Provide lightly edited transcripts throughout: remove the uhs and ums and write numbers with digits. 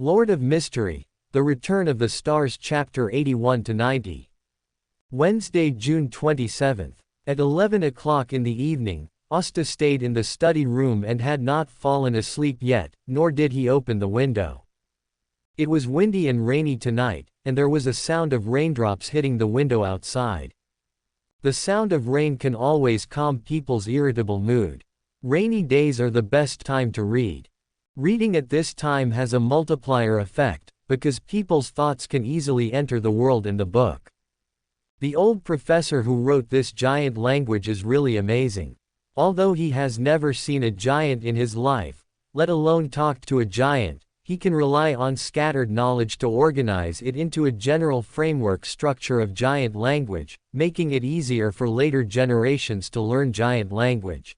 Lord of Mystery, The Return of the Stars Chapter 81-90. Wednesday, June 27th. At 11 o'clock in the evening, Hasta stayed in the study room and had not fallen asleep yet, nor did he open the window. It was windy and rainy tonight, and there was a sound of raindrops hitting the window outside. The sound of rain can always calm people's irritable mood. Rainy days are the best time to read. Reading at this time has a multiplier effect, because people's thoughts can easily enter the world in the book. The old professor who wrote this giant language is really amazing. Although he has never seen a giant in his life, let alone talked to a giant, he can rely on scattered knowledge to organize it into a general framework structure of giant language, making it easier for later generations to learn giant language.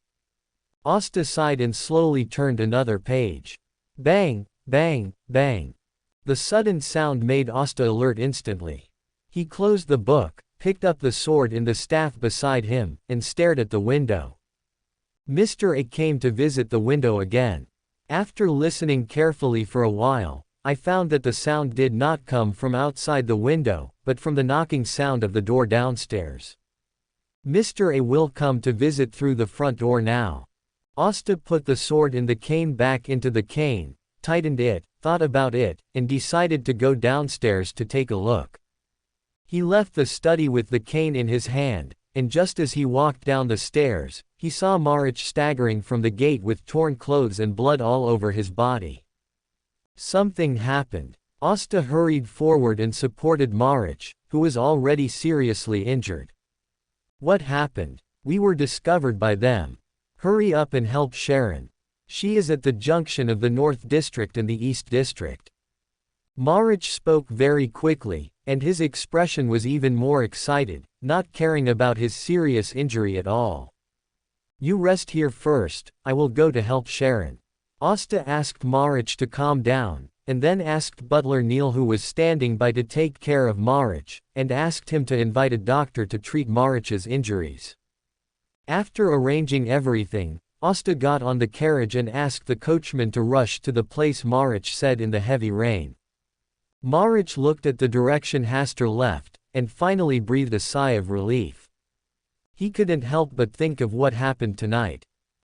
Hasta sighed and slowly turned another page. Bang, bang, bang. The sudden sound made Hasta alert instantly. He closed the book, picked up the sword in the staff beside him, and stared at the window. Mr. A came to visit the window again. After listening carefully for a while, I found that the sound did not come from outside the window, but from the knocking sound of the door downstairs. Mr. A will come to visit through the front door now. Hasta put the sword in the cane back into the cane, tightened it, thought about it, and decided to go downstairs to take a look. He left the study with the cane in his hand, and just as he walked down the stairs, he saw Marich staggering from the gate with torn clothes and blood all over his body. Something happened. Hasta hurried forward and supported Marich, who was already seriously injured. What happened? We were discovered by them. Hurry up and help Sharon. She is at the junction of the North District and the East District. Marich spoke very quickly, and his expression was even more excited, not caring about his serious injury at all. You rest here first, I will go to help Sharon. Hasta asked Marich to calm down, and then asked Butler Neil, who was standing by, to take care of Marich, and asked him to invite a doctor to treat Marich's injuries. After arranging everything, Hasta got on the carriage and asked the coachman to rush to the place Marich said in the heavy rain. Marich looked at the direction Hasta left, and finally breathed a sigh of relief. He couldn't help but think of what happened tonight.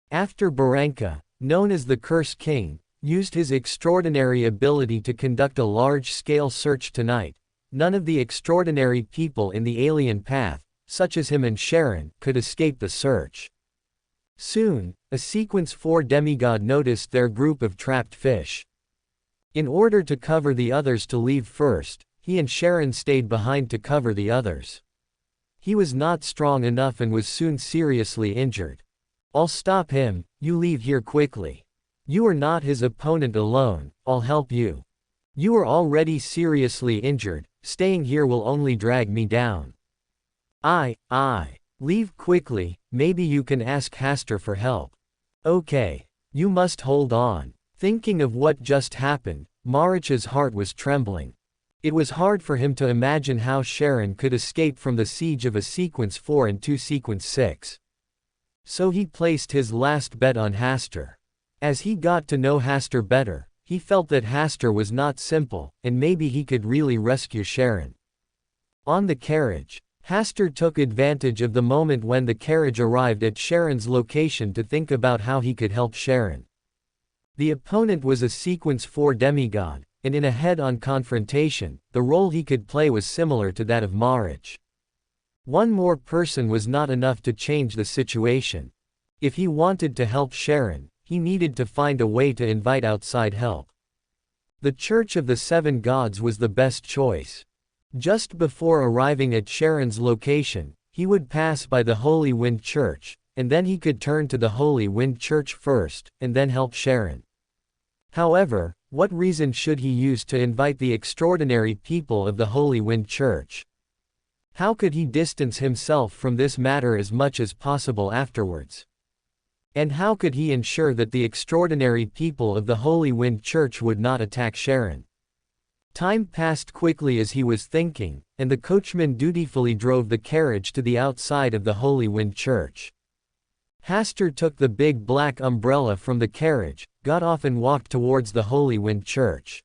After Baranka, known as the Curse King, used his extraordinary ability to conduct a large-scale search tonight, none of the extraordinary people in the alien path, such as him and Sharon, could escape the search. Soon, a Sequence 4 demigod noticed their group of trapped fish. In order to cover the others to leave first, he and Sharon stayed behind to cover the others. He was not strong enough and was soon seriously injured. I'll stop him, you leave here quickly. You are not his opponent alone, I'll help you. You are already seriously injured, staying here will only drag me down. Leave quickly, maybe you can ask Hasta for help. Okay. You must hold on. Thinking of what just happened, Marich's heart was trembling. It was hard for him to imagine how Sharon could escape from the siege of a Sequence 4 and 2 Sequence 6. So he placed his last bet on Hasta. As he got to know Hasta better, he felt that Hasta was not simple, and maybe he could really rescue Sharon. On the carriage, Hasta took advantage of the moment when the carriage arrived at Sharon's location to think about how he could help Sharon. The opponent was a Sequence 4 demigod, and in a head-on confrontation, the role he could play was similar to that of Marich. One more person was not enough to change the situation. If he wanted to help Sharon, he needed to find a way to invite outside help. The Church of the Seven Gods was the best choice. Just before arriving at Sharon's location, he would pass by the Holy Wind Church, and then he could turn to the Holy Wind Church first, and then help Sharon. However, what reason should he use to invite the extraordinary people of the Holy Wind Church? How could he distance himself from this matter as much as possible afterwards? And how could he ensure that the extraordinary people of the Holy Wind Church would not attack Sharon? Time passed quickly as he was thinking, and the coachman dutifully drove the carriage to the outside of the Holy Wind Church. Hasta took the big black umbrella from the carriage, got off and walked towards the Holy Wind Church.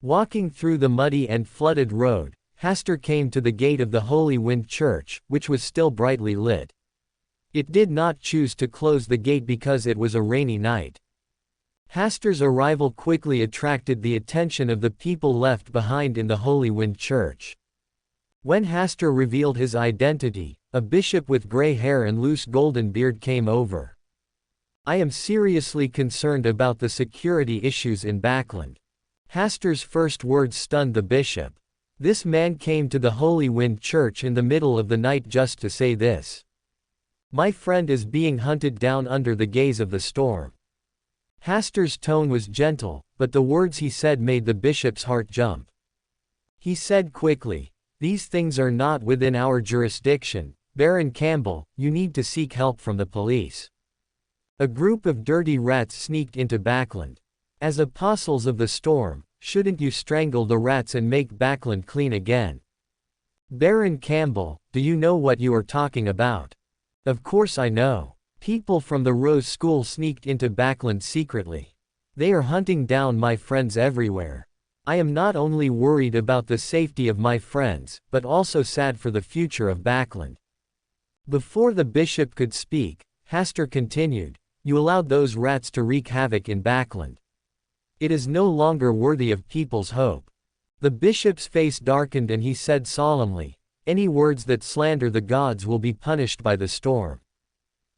Walking through the muddy and flooded road, Hasta came to the gate of the Holy Wind Church, which was still brightly lit. It did not choose to close the gate because it was a rainy night. Hasta's arrival quickly attracted the attention of the people left behind in the Holy Wind Church. When Hasta revealed his identity, a bishop with gray hair and loose golden beard came over. "I am seriously concerned about the security issues in Backland." Hasta's first words stunned the bishop. This man came to the Holy Wind Church in the middle of the night just to say this. "My friend is being hunted down under the gaze of the storm." Hasta's tone was gentle, but the words he said made the bishop's heart jump. He said quickly, "These things are not within our jurisdiction, Baron Campbell, you need to seek help from the police." A group of dirty rats sneaked into Backland. As apostles of the storm, shouldn't you strangle the rats and make Backland clean again? "Baron Campbell, do you know what you are talking about?" "Of course I know. People from the Rose School sneaked into Backland secretly. They are hunting down my friends everywhere. I am not only worried about the safety of my friends, but also sad for the future of Backland." Before the bishop could speak, Hasta continued, "You allowed those rats to wreak havoc in Backland. It is no longer worthy of people's hope." The bishop's face darkened and he said solemnly, "Any words that slander the gods will be punished by the storm.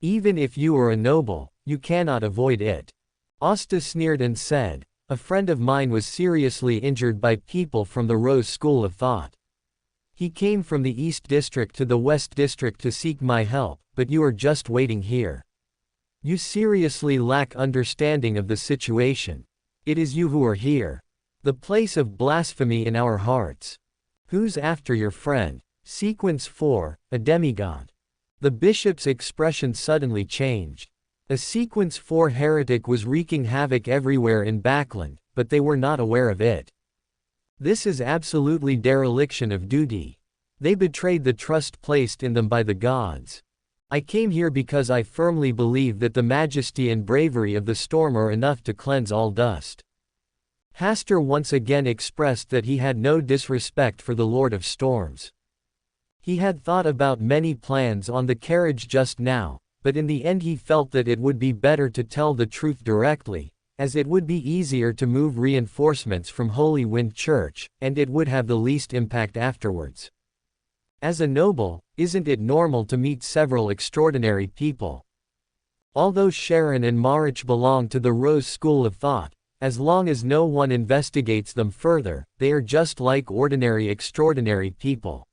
Even if you are a noble, you cannot avoid it." Hasta sneered and said, "A friend of mine was seriously injured by people from the Rose School of Thought. He came from the East District to the West District to seek my help, but you are just waiting here. You seriously lack understanding of the situation. It is you who are here. The place of blasphemy in our hearts. Who's after your friend?" Sequence 4, a demigod. The bishop's expression suddenly changed. A Sequence 4 heretic was wreaking havoc everywhere in Backland, but they were not aware of it. This is absolutely dereliction of duty. They betrayed the trust placed in them by the gods. I came here because I firmly believe that the majesty and bravery of the storm are enough to cleanse all dust. Hasta once again expressed that he had no disrespect for the Lord of Storms. He had thought about many plans on the carriage just now, but in the end he felt that it would be better to tell the truth directly, as it would be easier to move reinforcements from Holy Wind Church, and it would have the least impact afterwards. As a noble, isn't it normal to meet several extraordinary people? Although Sharon and Marich belong to the Rose School of Thought, as long as no one investigates them further, they are just like ordinary extraordinary people.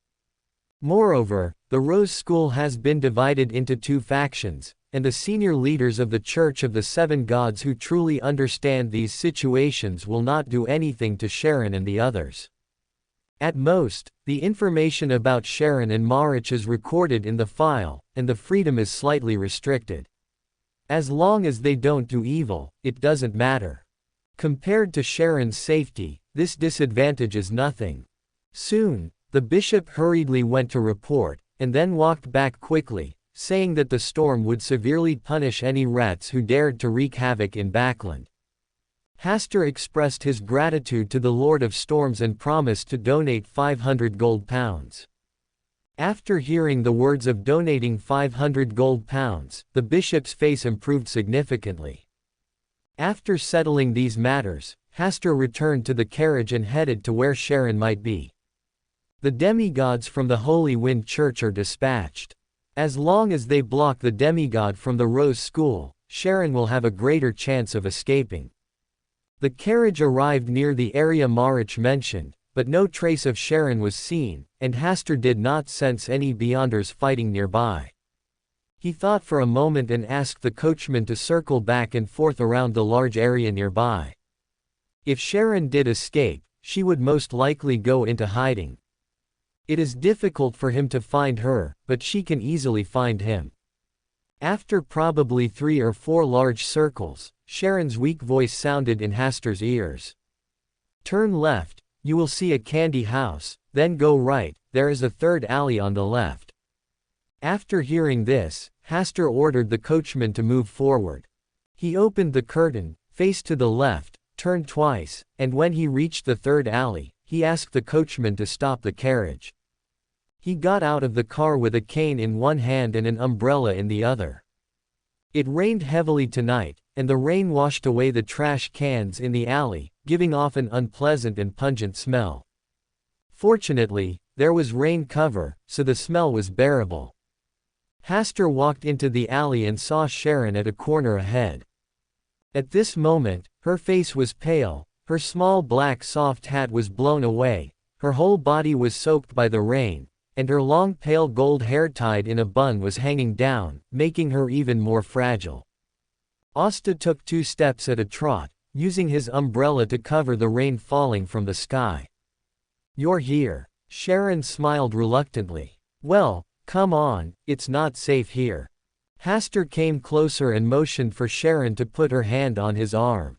Moreover, the Rose School has been divided into two factions, and the senior leaders of the Church of the Seven Gods who truly understand these situations will not do anything to Sharon and the others. At most, the information about Sharon and Marich is recorded in the file, and the freedom is slightly restricted. As long as they don't do evil, it doesn't matter. Compared to Sharon's safety, this disadvantage is nothing. Soon, the bishop hurriedly went to report, and then walked back quickly, saying that the storm would severely punish any rats who dared to wreak havoc in Backland. Hasta expressed his gratitude to the Lord of Storms and promised to donate 500 gold pounds. After hearing the words of donating 500 gold pounds, the bishop's face improved significantly. After settling these matters, Hasta returned to the carriage and headed to where Sharon might be. The demigods from the Holy Wind Church are dispatched. As long as they block the demigod from the Rose School, Sharon will have a greater chance of escaping. The carriage arrived near the area Marich mentioned, but no trace of Sharon was seen, and Hasta did not sense any Beyonders fighting nearby. He thought for a moment and asked the coachman to circle back and forth around the large area nearby. If Sharon did escape, she would most likely go into hiding. It is difficult for him to find her, but she can easily find him. After probably 3 or 4 large circles, Sharon's weak voice sounded in Hasta's ears. Turn left, you will see a candy house, then go right, there is a third alley on the left. After hearing this, Hasta ordered the coachman to move forward. He opened the curtain, faced to the left, turned twice, and when he reached the third alley, he asked the coachman to stop the carriage. He got out of the car with a cane in one hand and an umbrella in the other. It rained heavily tonight, and the rain washed away the trash cans in the alley, giving off an unpleasant and pungent smell. Fortunately, there was rain cover, so the smell was bearable. Hasta walked into the alley and saw Sharon at a corner ahead. At this moment, her face was pale, her small black soft hat was blown away, her whole body was soaked by the rain, and her long pale gold hair tied in a bun was hanging down, making her even more fragile. Hasta took 2 steps at a trot, using his umbrella to cover the rain falling from the sky. "You're here." Sharon smiled reluctantly. "Well, come on, it's not safe here." Hasta came closer and motioned for Sharon to put her hand on his arm.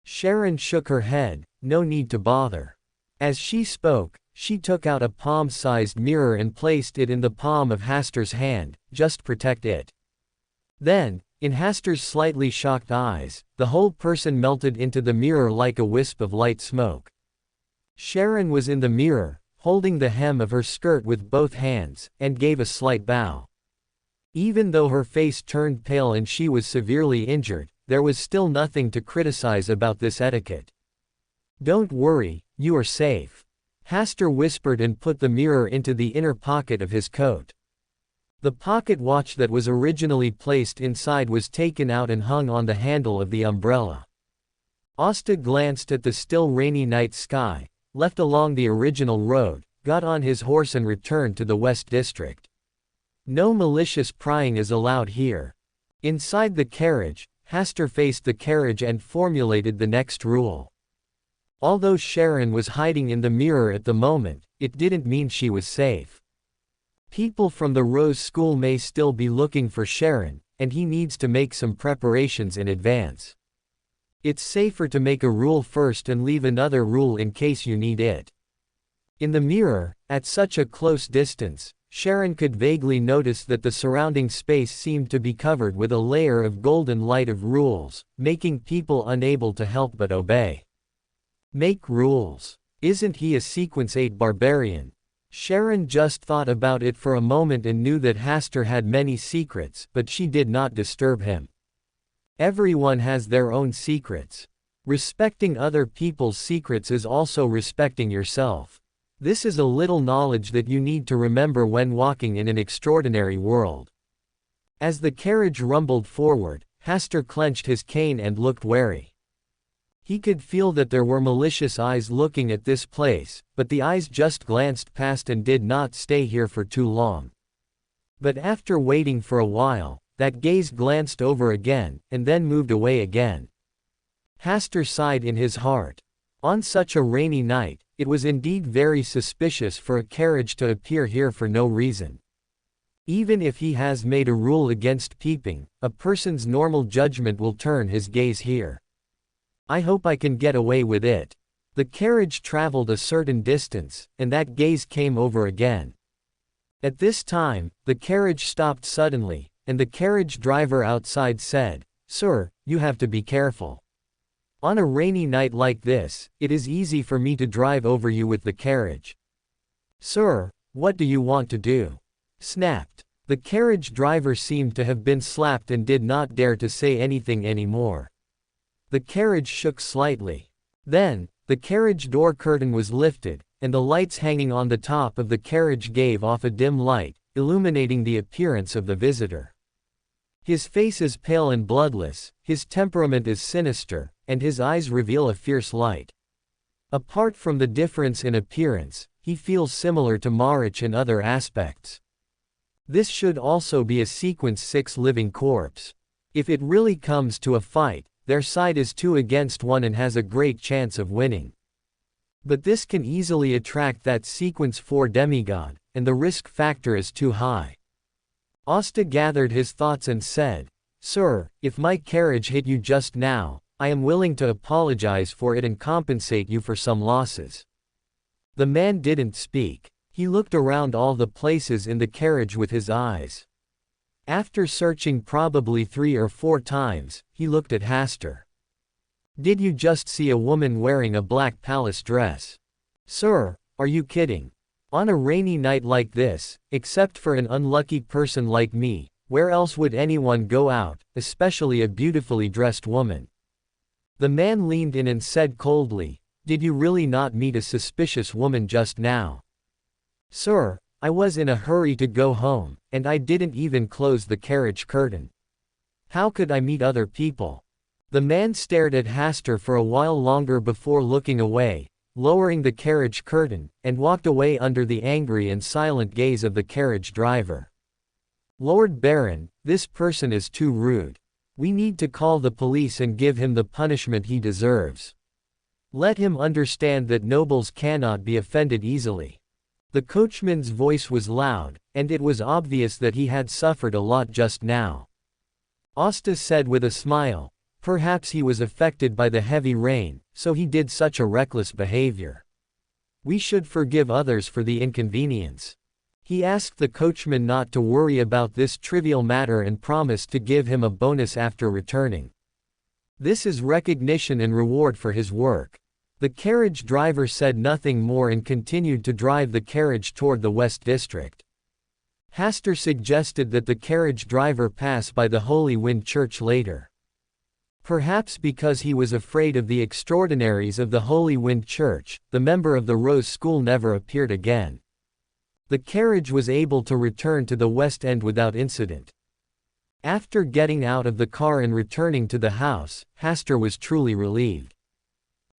Sharon shook her head, no need to bother. As she spoke, she took out a palm-sized mirror and placed it in the palm of Hasta's hand, just protect it. Then, in Hasta's slightly shocked eyes, the whole person melted into the mirror like a wisp of light smoke. Sharon was in the mirror, holding the hem of her skirt with both hands, and gave a slight bow. Even though her face turned pale and she was severely injured, there was still nothing to criticize about this etiquette. "Don't worry, you are safe." Hasta whispered and put the mirror into the inner pocket of his coat. The pocket watch that was originally placed inside was taken out and hung on the handle of the umbrella. Hasta glanced at the still rainy night sky, left along the original road, got on his horse and returned to the West District. No malicious prying is allowed here. Inside the carriage, Hasta faced the carriage and formulated the next rule. Although Sharon was hiding in the mirror at the moment, it didn't mean she was safe. People from the Rose School may still be looking for Sharon, and he needs to make some preparations in advance. It's safer to make a rule first and leave another rule in case you need it. In the mirror, at such a close distance, Sharon could vaguely notice that the surrounding space seemed to be covered with a layer of golden light of rules, making people unable to help but obey. Make rules. Isn't he a Sequence 8 barbarian? Sharon just thought about it for a moment and knew that Hasta had many secrets, but she did not disturb him. Everyone has their own secrets. Respecting other people's secrets is also respecting yourself. This is a little knowledge that you need to remember when walking in an extraordinary world. As the carriage rumbled forward, Hasta clenched his cane and looked wary. He could feel that there were malicious eyes looking at this place, but the eyes just glanced past and did not stay here for too long. But after waiting for a while, that gaze glanced over again, and then moved away again. Hasta sighed in his heart. On such a rainy night, it was indeed very suspicious for a carriage to appear here for no reason. Even if he has made a rule against peeping, a person's normal judgment will turn his gaze here. I hope I can get away with it. The carriage traveled a certain distance, and that gaze came over again. At this time, the carriage stopped suddenly, and the carriage driver outside said, "Sir, you have to be careful. On a rainy night like this, it is easy for me to drive over you with the carriage." "Sir, what do you want to do?" snapped. The carriage driver seemed to have been slapped and did not dare to say anything anymore. The carriage shook slightly. Then, the carriage door curtain was lifted, and the lights hanging on the top of the carriage gave off a dim light, illuminating the appearance of the visitor. His face is pale and bloodless, his temperament is sinister, and his eyes reveal a fierce light. Apart from the difference in appearance, he feels similar to Marich in other aspects. This should also be a Sequence 6 living corpse. If it really comes to a fight, their side is 2 against 1 and has a great chance of winning. But this can easily attract that Sequence 4 demigod, and the risk factor is too high. Hasta gathered his thoughts and said, "Sir, if my carriage hit you just now, I am willing to apologize for it and compensate you for some losses." The man didn't speak. He looked around all the places in the carriage with his eyes. After searching probably 3 or 4 times, he looked at Hasta. Did you just see a woman wearing a black palace dress? Sir, are you kidding? On a rainy night like this, except for an unlucky person like me, where else would anyone go out, especially a beautifully dressed woman? The man leaned in and said coldly, did you really not meet a suspicious woman just now? Sir, I was in a hurry to go home, and I didn't even close the carriage curtain. How could I meet other people? The man stared at Hasta for a while longer before looking away, lowering the carriage curtain, and walked away under the angry and silent gaze of the carriage driver. Lord Baron, this person is too rude. We need to call the police and give him the punishment he deserves. Let him understand that nobles cannot be offended easily. The coachman's voice was loud, and it was obvious that he had suffered a lot just now. Asta said with a smile, perhaps he was affected by the heavy rain, so he did such a reckless behavior. We should forgive others for the inconvenience. He asked the coachman not to worry about this trivial matter and promised to give him a bonus after returning. This is recognition and reward for his work. The carriage driver said nothing more and continued to drive the carriage toward the West District. Hasta suggested that the carriage driver pass by the Holy Wind Church later. Perhaps because he was afraid of the extraordinaries of the Holy Wind Church, the member of the Rose School never appeared again. The carriage was able to return to the West End without incident. After getting out of the car and returning to the house, Hasta was truly relieved.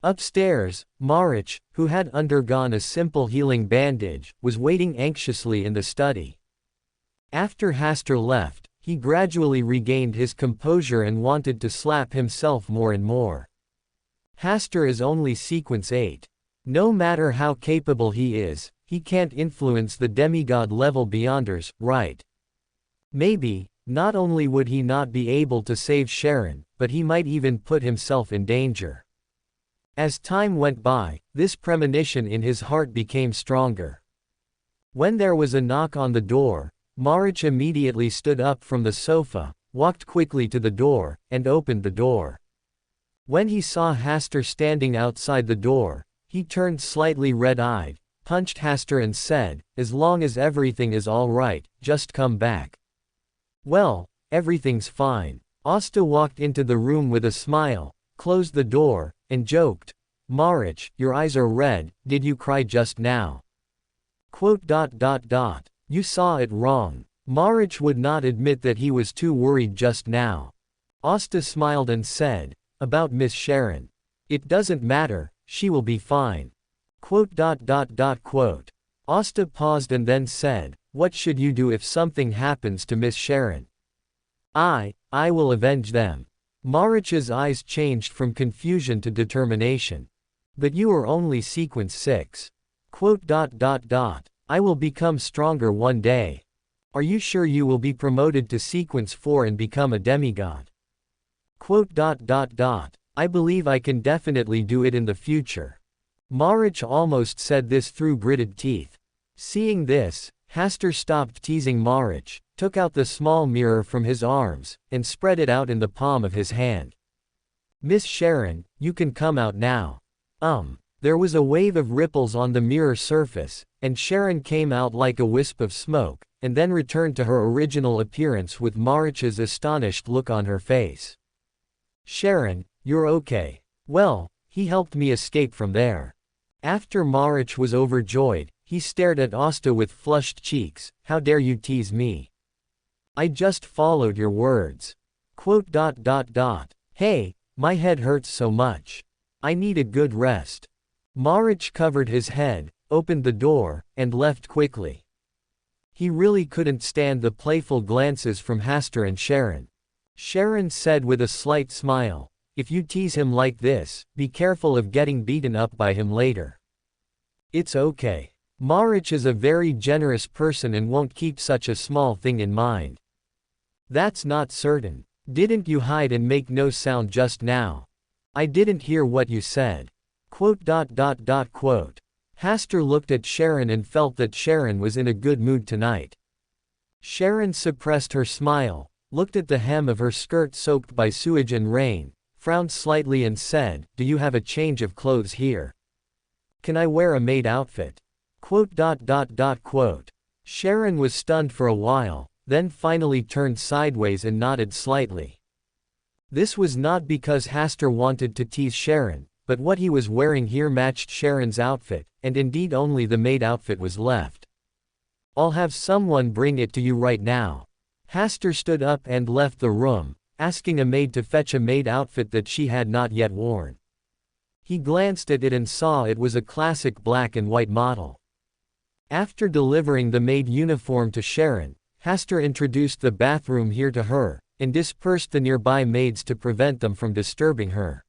Upstairs, Marich, who had undergone a simple healing bandage, was waiting anxiously in the study. After Hasta left, he gradually regained his composure and wanted to slap himself more and more. Hasta is only sequence 8. No matter how capable he is, he can't influence the demigod level beyonders, right? Maybe, not only would he not be able to save Sharon, but he might even put himself in danger. As time went by, this premonition in his heart became stronger. When there was a knock on the door, Marich immediately stood up from the sofa, walked quickly to the door, and opened the door. When he saw Hasta standing outside the door, he turned slightly red-eyed, punched Hasta and said, as long as everything is all right, just come back. Well, everything's fine. Asta walked into the room with a smile, closed the door, and joked, Marich, your eyes are red, did you cry just now? You saw it wrong. Marich would not admit that he was too worried just now. Asta smiled and said, about Miss Sharon. It doesn't matter, she will be fine. Asta paused and then said, what should you do if something happens to Miss Sharon? I will avenge them. Marich's eyes changed from confusion to determination. But you are only sequence 6. I will become stronger one day. Are you sure you will be promoted to sequence 4 and become a demigod? I believe I can definitely do it in the future. Marich almost said this through gritted teeth. Seeing this, Hasta stopped teasing Marich, took out the small mirror from his arms, and spread it out in the palm of his hand. Miss Sharon, you can come out now. There was a wave of ripples on the mirror surface, and Sharon came out like a wisp of smoke, and then returned to her original appearance with Marich's astonished look on her face. Sharon, you're okay. Well, he helped me escape from there. After Marich was overjoyed, he stared at Asta with flushed cheeks, how dare you tease me? I just followed your words. Hey, my head hurts so much. I need a good rest. Marich covered his head, opened the door, and left quickly. He really couldn't stand the playful glances from Hasta and Sharon. Sharon said with a slight smile, if you tease him like this, be careful of getting beaten up by him later. It's okay. Marich is a very generous person and won't keep such a small thing in mind. That's not certain. Didn't you hide and make no sound just now? I didn't hear what you said. Hasta looked at Sharon and felt that Sharon was in a good mood tonight. Sharon suppressed her smile, looked at the hem of her skirt soaked by sewage and rain, frowned slightly and said, "Do you have a change of clothes here? Can I wear a maid outfit?" Sharon was stunned for a while, then finally turned sideways and nodded slightly. This was not because Hasta wanted to tease Sharon, but what he was wearing here matched Sharon's outfit, and indeed only the maid outfit was left. "I'll have someone bring it to you right now." Hasta stood up and left the room, asking a maid to fetch a maid outfit that she had not yet worn. He glanced at it and saw it was a classic black and white model. After delivering the maid uniform to Sharon, Hasta introduced the bathroom here to her, and dispersed the nearby maids to prevent them from disturbing her.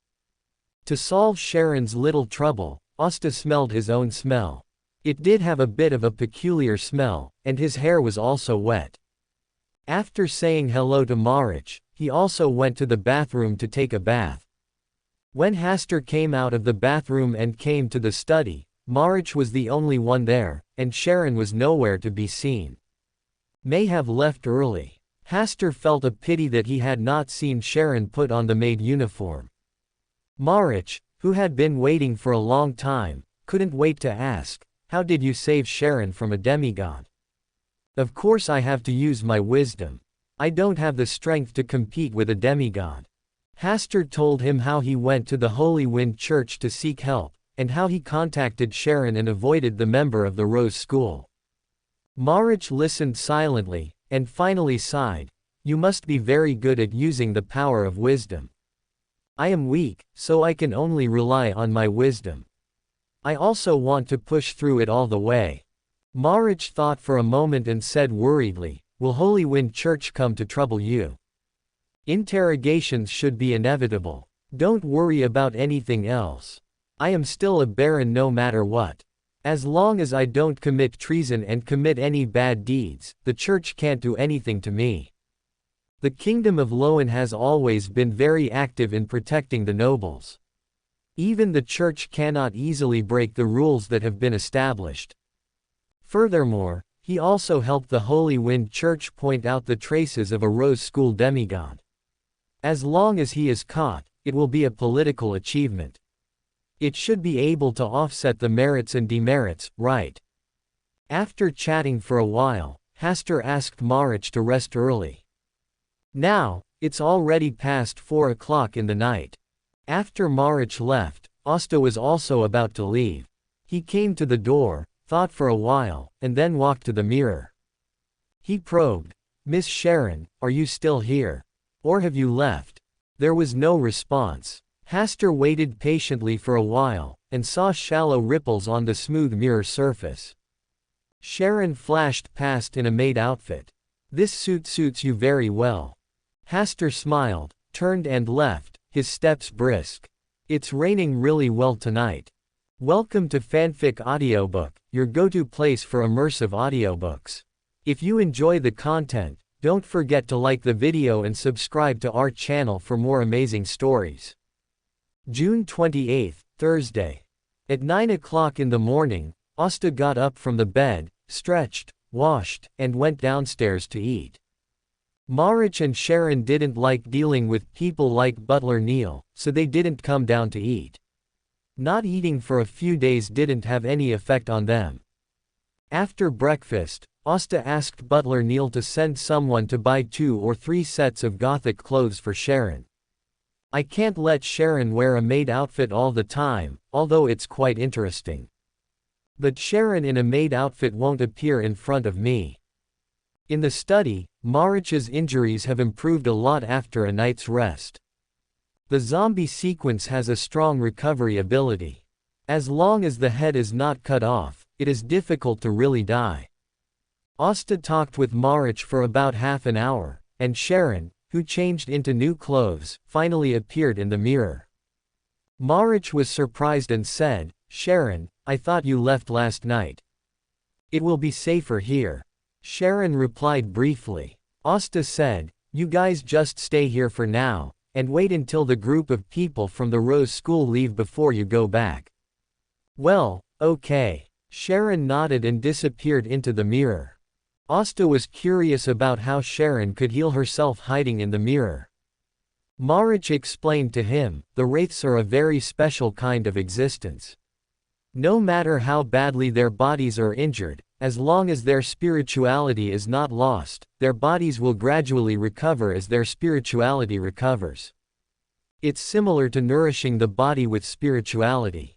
To solve Sharon's little trouble, Hasta smelled his own smell. It did have a bit of a peculiar smell, and his hair was also wet. After saying hello to Marich, he also went to the bathroom to take a bath. When Hasta came out of the bathroom and came to the study, Marich was the only one there, and Sharon was nowhere to be seen. May have left early. Hasta felt a pity that he had not seen Sharon put on the maid uniform. Marich, who had been waiting for a long time, couldn't wait to ask, "How did you save Sharon from a demigod?" "Of course I have to use my wisdom. I don't have the strength to compete with a demigod." Hasta told him how he went to the Holy Wind Church to seek help, and how he contacted Sharon and avoided the member of the Rose School. Marich listened silently, and finally sighed, "You must be very good at using the power of wisdom. I am weak, so I can only rely on my wisdom. I also want to push through it all the way." Marich thought for a moment and said worriedly, "Will Holy Wind Church come to trouble you? Interrogations should be inevitable. Don't worry about anything else. I am still a baron no matter what. As long as I don't commit treason and commit any bad deeds, the church can't do anything to me. The kingdom of Lotm has always been very active in protecting the nobles. Even the church cannot easily break the rules that have been established." Furthermore, he also helped the Holy Wind Church point out the traces of a Rose School demigod. As long as he is caught, it will be a political achievement. It should be able to offset the merits and demerits, right? After chatting for a while, Hasta asked Marich to rest early. Now, it's already past 4 o'clock in the night. After Marich left, Hasta was also about to leave. He came to the door, thought for a while, and then walked to the mirror. He probed, "Miss Sharon, are you still here? Or have you left?" There was no response. Hasta waited patiently for a while, and saw shallow ripples on the smooth mirror surface. Sharon flashed past in a maid outfit. "This suit suits you very well." Hasta smiled, turned and left, his steps brisk. "It's raining really well tonight." Welcome to Fanfic Audiobook, your go-to place for immersive audiobooks. If you enjoy the content, don't forget to like the video and subscribe to our channel for more amazing stories. June 28, Thursday. At 9 o'clock in the morning, Hasta got up from the bed, stretched, washed, and went downstairs to eat. Marich and Sharon didn't like dealing with people like Butler Neil, so they didn't come down to eat. Not eating for a few days didn't have any effect on them. After breakfast, Hasta asked Butler Neil to send someone to buy 2 or 3 sets of gothic clothes for Sharon. "I can't let Sharon wear a maid outfit all the time, although it's quite interesting. But Sharon in a maid outfit won't appear in front of me." In the study, Marich's injuries have improved a lot after a night's rest. The zombie sequence has a strong recovery ability. As long as the head is not cut off, it is difficult to really die. Hasta talked with Marich for about half an hour, and Sharon, who changed into new clothes, finally appeared in the mirror. Marich was surprised and said, "Sharon, I thought you left last night. It will be safer here." Sharon replied briefly. Hasta said, "You guys just stay here for now, and wait until the group of people from the Rose School leave before you go back." "Well, okay." Sharon nodded and disappeared into the mirror. Hasta was curious about how Sharon could heal herself hiding in the mirror. Marich explained to him, the wraiths are a very special kind of existence. No matter how badly their bodies are injured, as long as their spirituality is not lost, their bodies will gradually recover as their spirituality recovers. It's similar to nourishing the body with spirituality.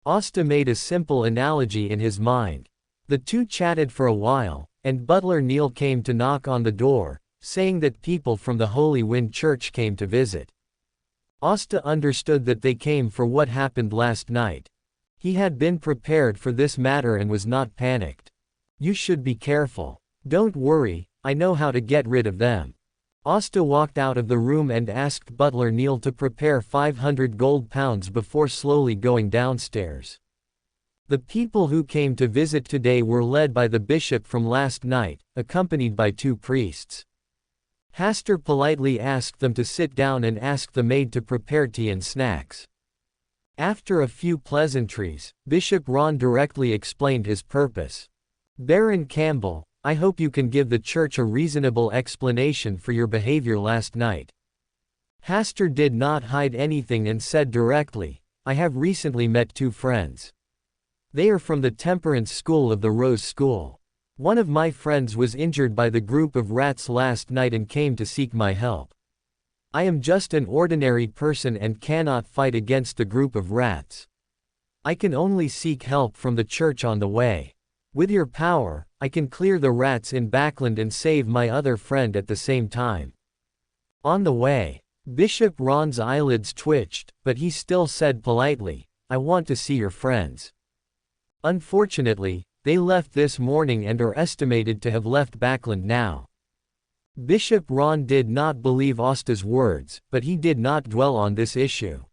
Asta made a simple analogy in his mind. The two chatted for a while, and Butler Neal came to knock on the door, saying that people from the Holy Wind Church came to visit. Asta understood that they came for what happened last night. He had been prepared for this matter and was not panicked. You should be careful. Don't worry, I know how to get rid of them. Asta walked out of the room and asked Butler Neal to prepare 500 gold pounds before slowly going downstairs. The people who came to visit today were led by the bishop from last night, accompanied by 2 priests. Hastur politely asked them to sit down and asked the maid to prepare tea and snacks. After a few pleasantries, Bishop Ron directly explained his purpose. Baron Campbell, I hope you can give the church a reasonable explanation for your behavior last night. Hastur did not hide anything and said directly, I have recently met 2 friends. They are from the Temperance School of the Rose School. One of my friends was injured by the group of rats last night and came to seek my help. I am just an ordinary person and cannot fight against the group of rats. I can only seek help from the church on the way. With your power, I can clear the rats in Backland and save my other friend at the same time. On the way, Bishop Ron's eyelids twitched, but he still said politely, I want to see your friends. Unfortunately, they left this morning and are estimated to have left Backland now. Bishop Ron did not believe Asta's words, but he did not dwell on this issue.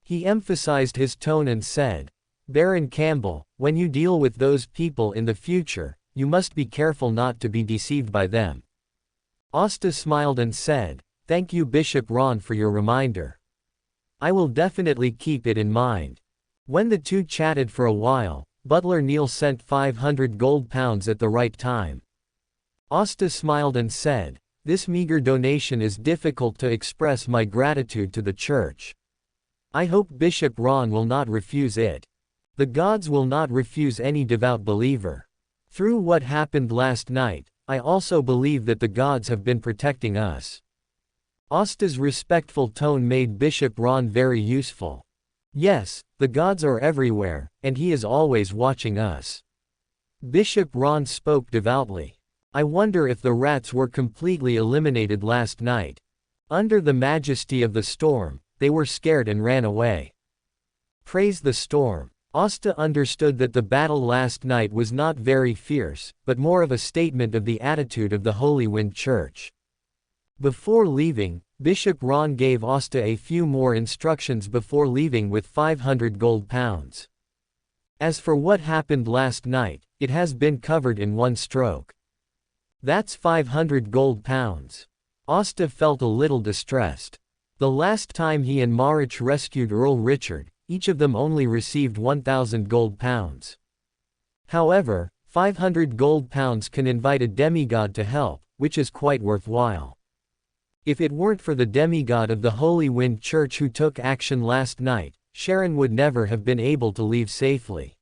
He emphasized his tone and said, Baron Campbell, when you deal with those people in the future, you must be careful not to be deceived by them. Asta smiled and said, Thank you Bishop Ron for your reminder. I will definitely keep it in mind. When the two chatted for a while, Butler Neal sent 500 gold pounds at the right time. Asta smiled and said, This meager donation is difficult to express my gratitude to the church. I hope Bishop Ron will not refuse it. The gods will not refuse any devout believer. Through what happened last night, I also believe that the gods have been protecting us. Asta's respectful tone made Bishop Ron very useful. Yes, the gods are everywhere, and he is always watching us. Bishop Ron spoke devoutly. I wonder if the rats were completely eliminated last night. Under the majesty of the storm, they were scared and ran away. Praise the storm. Asta understood that the battle last night was not very fierce, but more of a statement of the attitude of the Holy Wind Church. Before leaving, Bishop Ron gave Asta a few more instructions before leaving with 500 gold pounds. As for what happened last night, it has been covered in one stroke. That's 500 gold pounds. Asta felt a little distressed. The last time he and Marich rescued Earl Richard, each of them only received 1,000 gold pounds. However, 500 gold pounds can invite a demigod to help, which is quite worthwhile. If it weren't for the demigod of the Holy Wind Church who took action last night, Sharon would never have been able to leave safely.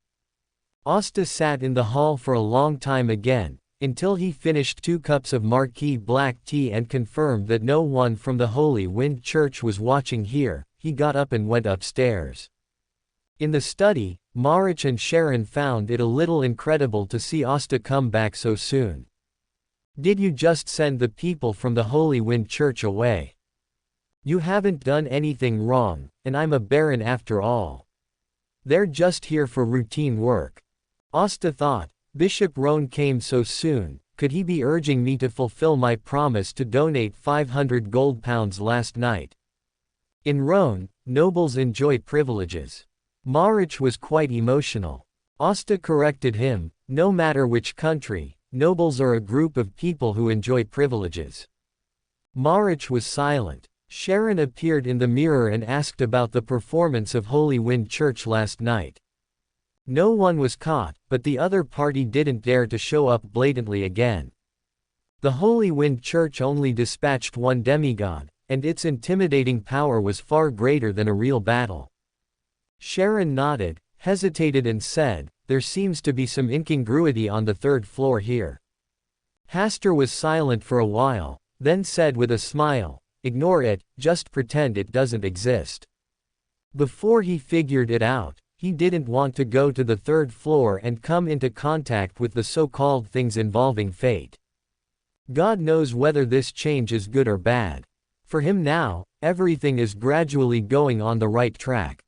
Asta sat in the hall for a long time again, until he finished 2 cups of Marquis black tea and confirmed that no one from the Holy Wind Church was watching here. He got up and went upstairs. In the study, Marich and Sharon found it a little incredible to see Asta come back so soon. Did you just send the people from the Holy Wind Church away? You haven't done anything wrong, and I'm a baron after all. They're just here for routine work. Asta thought, Bishop Roan came so soon, could he be urging me to fulfill my promise to donate 500 gold pounds last night? In Roan, nobles enjoy privileges. Marich was quite emotional. Asta corrected him, no matter which country, nobles are a group of people who enjoy privileges. Marich was silent. Sharon appeared in the mirror and asked about the performance of Holy Wind Church last night. No one was caught, but the other party didn't dare to show up blatantly again. The Holy Wind Church only dispatched one demigod, and its intimidating power was far greater than a real battle. Sharon nodded, hesitated and said, "There seems to be some incongruity on the third floor here." Hasta was silent for a while, then said with a smile, "Ignore it, just pretend it doesn't exist." Before he figured it out, he didn't want to go to the third floor and come into contact with the so-called things involving fate. God knows whether this change is good or bad. For him now, everything is gradually going on the right track.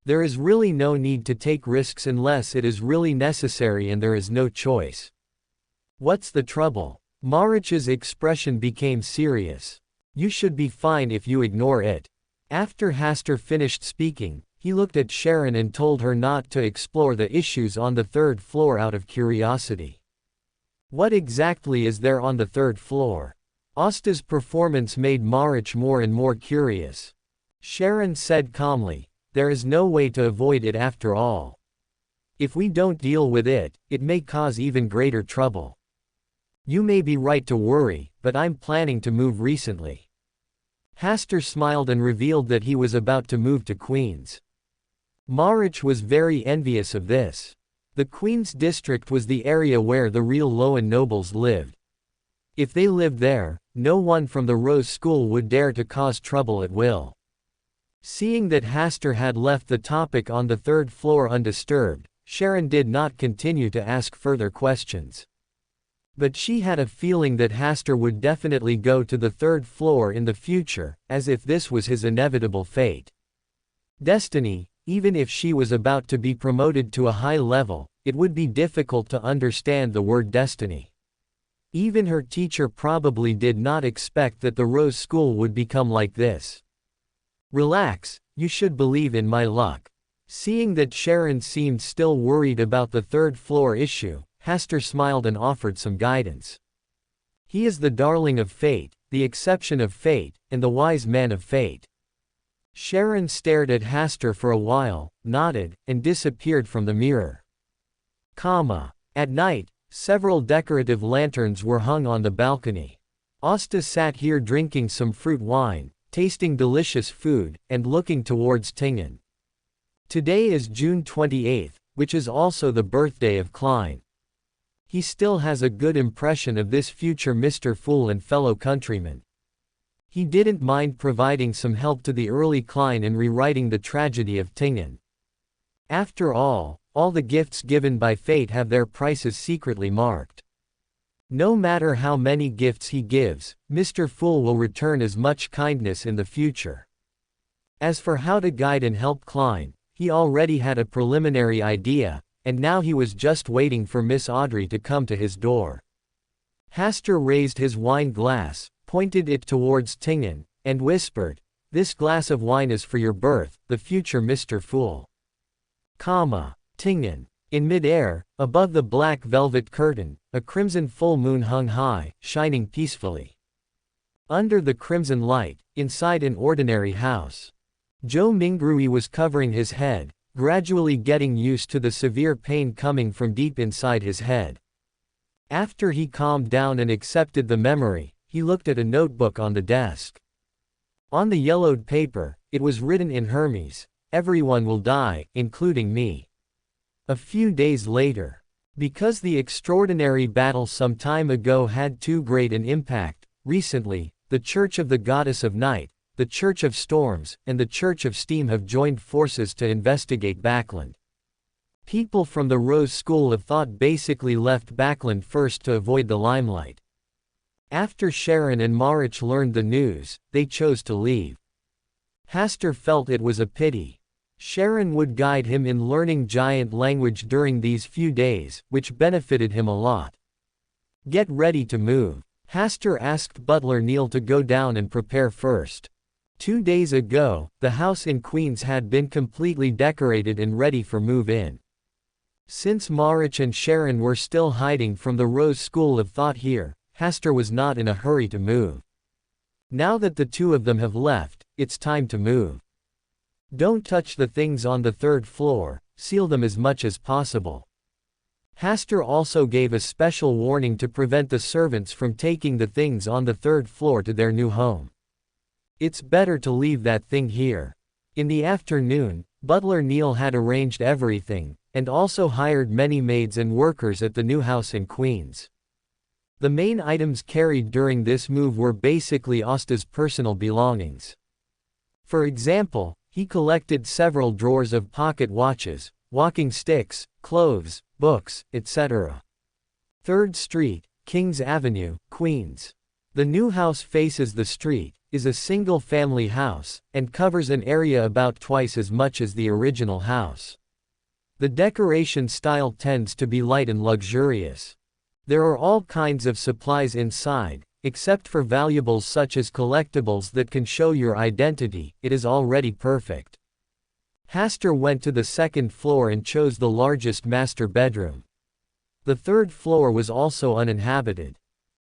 There is really no need to take risks unless it is really necessary and there is no choice. What's the trouble? Marich's expression became serious. You should be fine if you ignore it. After Hasta finished speaking, he looked at Sharon and told her not to explore the issues on the third floor out of curiosity. What exactly is there on the third floor? Asta's performance made Marich more and more curious. Sharon said calmly, "There is no way to avoid it after all. If we don't deal with it, it may cause even greater trouble. You may be right to worry, but I'm planning to move recently." Hasta smiled and revealed that he was about to move to Queens. Marich was very envious of this. The Queens district was the area where the real Loan nobles lived. If they lived there, no one from the Rose School would dare to cause trouble at will. Seeing that Hasta had left the topic on the third floor undisturbed, Sharon did not continue to ask further questions. But she had a feeling that Hasta would definitely go to the third floor in the future, as if this was his inevitable fate. Destiny, even if she was about to be promoted to a high level, it would be difficult to understand the word destiny. Even her teacher probably did not expect that the Rose School would become like this. "Relax, you should believe in my luck." Seeing that Sharon seemed still worried about the third floor issue, Hasta smiled and offered some guidance. "He is the darling of fate, the exception of fate, and the wise man of fate." Sharon stared at Hasta for a while, nodded, and disappeared from the mirror. At night, several decorative lanterns were hung on the balcony. Asta sat here drinking some fruit wine, tasting delicious food, and looking towards Tingen. Today is June 28th, which is also the birthday of Klein. He still has a good impression of this future Mr. Fool and fellow countryman. He didn't mind providing some help to the early Klein in rewriting the tragedy of Tingen. After all the gifts given by fate have their prices secretly marked. No matter how many gifts he gives, Mr. Fool will return as much kindness in the future. As for how to guide and help Klein, he already had a preliminary idea, and now he was just waiting for Miss Audrey to come to his door. Hasta raised his wine glass, pointed it towards Tingen, and whispered, "This glass of wine is for your birth, the future Mr. Fool." Tingen. In mid-air, above the black velvet curtain, a crimson full moon hung high, shining peacefully. Under the crimson light, inside an ordinary house, Joe Mingrui was covering his head, gradually getting used to the severe pain coming from deep inside his head. After he calmed down and accepted the memory, he looked at a notebook on the desk. On the yellowed paper, it was written in Hermes, "Everyone will die, including me." A few days later, because the extraordinary battle some time ago had too great an impact, recently, the Church of the Goddess of Night, the Church of Storms, and the Church of Steam have joined forces to investigate Backland. People from the Rose School of Thought basically left Backland first to avoid the limelight. After Sharon and Marich learned the news, they chose to leave. Hasta felt it was a pity. Sharon would guide him in learning giant language during these few days, which benefited him a lot. "Get ready to move." Hasta asked butler Neil to go down and prepare first. 2 days ago, the house in Queens had been completely decorated and ready for move-in. Since Marich and Sharon were still hiding from the Rose School of Thought here, Hasta was not in a hurry to move. Now that the two of them have left, it's time to move. Don't touch the things on the third floor, seal them as much as possible. Hasta also gave a special warning to prevent the servants from taking the things on the third floor to their new home. It's better to leave that thing here. In the afternoon, butler Neil had arranged everything, and also hired many maids and workers at the new house in Queens. The main items carried during this move were basically Asta's personal belongings. For example, he collected several drawers of pocket watches, walking sticks, clothes, books, etc. 3rd Street, Kings Avenue, Queens. The new house faces the street, is a single-family house, and covers an area about twice as much as the original house. The decoration style tends to be light and luxurious. There are all kinds of supplies inside, except for valuables such as collectibles that can show your identity. It is already perfect. Hasta went to the 2nd floor and chose the largest master bedroom. The 3rd floor was also uninhabited.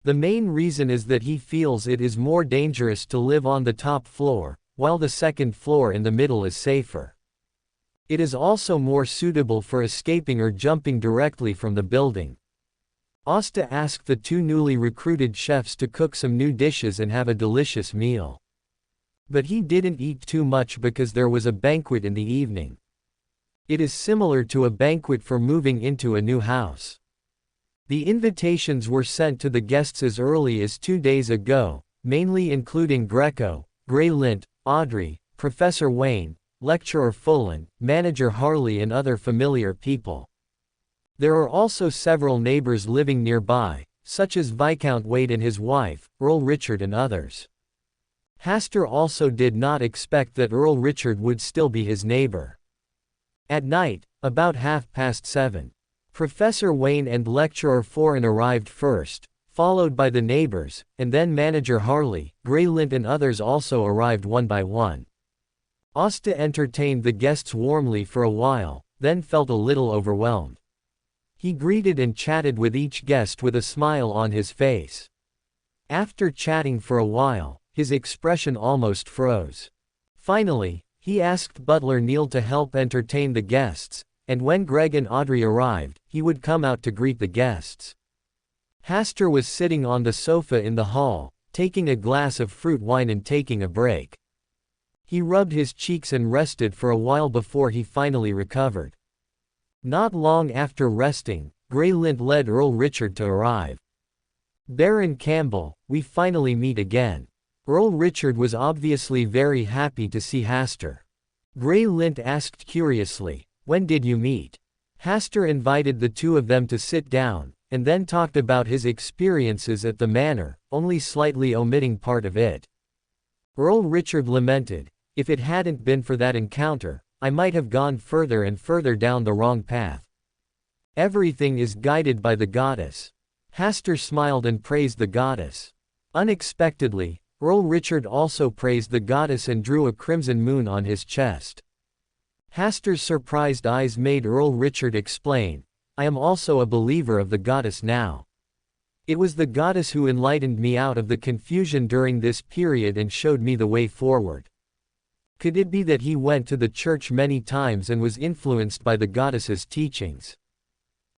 The main reason is that he feels it is more dangerous to live on the top floor, while the 2nd floor in the middle is safer. It is also more suitable for escaping or jumping directly from the building. Asta asked the 2 newly recruited chefs to cook some new dishes and have a delicious meal. But he didn't eat too much because there was a banquet in the evening. It is similar to a banquet for moving into a new house. The invitations were sent to the guests as early as 2 days ago, mainly including Greco, Gray Lint, Audrey, Professor Wayne, Lecturer Fullen, Manager Harley and other familiar people. There are also several neighbors living nearby, such as Viscount Wade and his wife, Earl Richard and others. Hasta also did not expect that Earl Richard would still be his neighbor. At night, about 7:30, Professor Wayne and Lecturer Foran arrived first, followed by the neighbors, and then Manager Harley, Gray Lint and others also arrived one by one. Asta entertained the guests warmly for a while, then felt a little overwhelmed. He greeted and chatted with each guest with a smile on his face. After chatting for a while, his expression almost froze. Finally, he asked butler Neil to help entertain the guests, and when Greg and Audrey arrived, he would come out to greet the guests. Hasta was sitting on the sofa in the hall, taking a glass of fruit wine and taking a break. He rubbed his cheeks and rested for a while before he finally recovered. Not long after resting, Gray Lint led Earl Richard to arrive. Baron Campbell, we finally meet again. Earl Richard was obviously very happy to see Hasta. Gray Lint asked curiously, when did you meet? Hasta invited the 2 of them to sit down, and then talked about his experiences at the manor, only slightly omitting part of it. Earl Richard lamented, if it hadn't been for that encounter, I might have gone further and further down the wrong path. Everything is guided by the goddess. Hasta smiled and praised the goddess. Unexpectedly, Earl Richard also praised the goddess and drew a crimson moon on his chest. Hasta's surprised eyes made Earl Richard explain, I am also a believer of the goddess now. It was the goddess who enlightened me out of the confusion during this period and showed me the way forward. Could it be that he went to the church many times and was influenced by the goddess's teachings?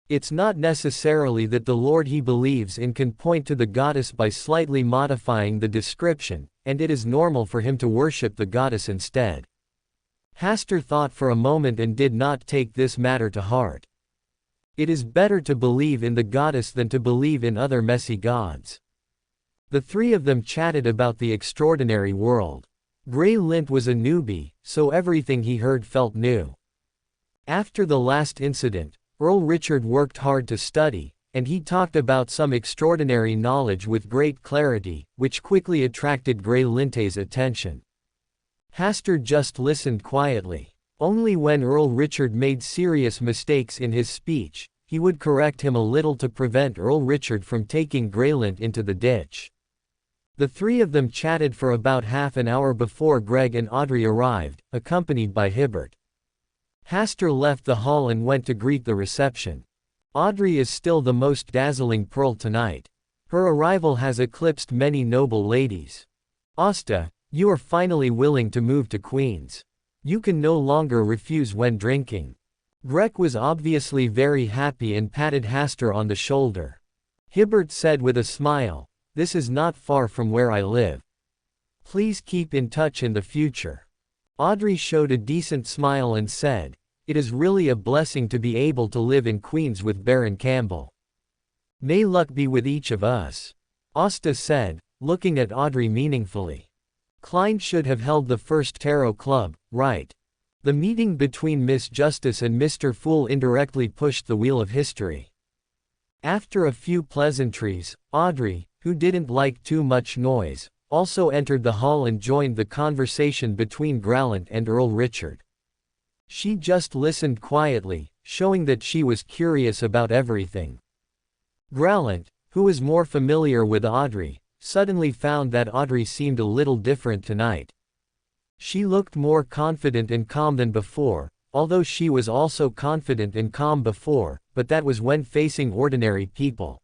It's not necessarily that the Lord he believes in can point to the goddess by slightly modifying the description, and it is normal for him to worship the goddess instead. Hasta thought for a moment and did not take this matter to heart. It is better to believe in the goddess than to believe in other messy gods. The 3 of them chatted about the extraordinary world. Gray Lint was a newbie, so everything he heard felt new. After the last incident, Earl Richard worked hard to study, and he talked about some extraordinary knowledge with great clarity, which quickly attracted Gray Lint's attention. Hasta just listened quietly. Only when Earl Richard made serious mistakes in his speech, he would correct him a little to prevent Earl Richard from taking Gray Lint into the ditch. The 3 of them chatted for about half an hour before Greg and Audrey arrived, accompanied by Hibbert. Hasta left the hall and went to greet the reception. Audrey is still the most dazzling pearl tonight. Her arrival has eclipsed many noble ladies. Asta, you are finally willing to move to Queens. You can no longer refuse when drinking. Greg was obviously very happy and patted Hasta on the shoulder. Hibbert said with a smile, this is not far from where I live. Please keep in touch in the future. Audrey showed a decent smile and said, "It is really a blessing to be able to live in Queens with Baron Campbell. May luck be with each of us." Asta said, looking at Audrey meaningfully. "Klein should have held the first tarot club, right?" The meeting between Miss Justice and Mr. Fool indirectly pushed the wheel of history. After a few pleasantries, Audrey, who didn't like too much noise, also entered the hall and joined the conversation between Grallant and Earl Richard. She just listened quietly, showing that she was curious about everything. Grallant, who was more familiar with Audrey, suddenly found that Audrey seemed a little different tonight. She looked more confident and calm than before, although she was also confident and calm before, but that was when facing ordinary people.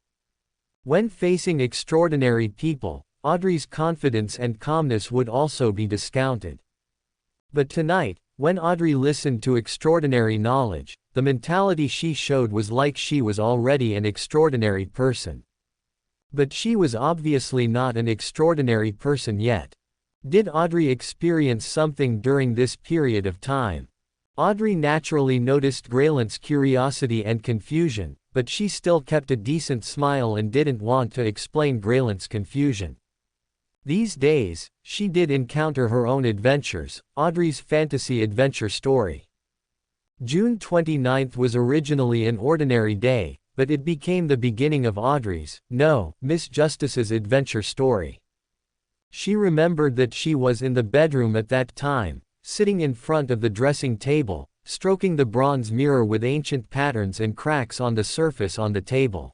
When facing extraordinary people, Audrey's confidence and calmness would also be discounted. But tonight, when Audrey listened to extraordinary knowledge, the mentality she showed was like she was already an extraordinary person. But she was obviously not an extraordinary person yet. Did Audrey experience something during this period of time? Audrey naturally noticed Grallant's curiosity and confusion, but she still kept a decent smile and didn't want to explain Grallant's confusion. These days, she did encounter her own adventures, Audrey's fantasy adventure story. June 29th was originally an ordinary day, but it became the beginning of Audrey's, no, Miss Justice's adventure story. She remembered that she was in the bedroom at that time, sitting in front of the dressing table, stroking the bronze mirror with ancient patterns and cracks on the surface on the table.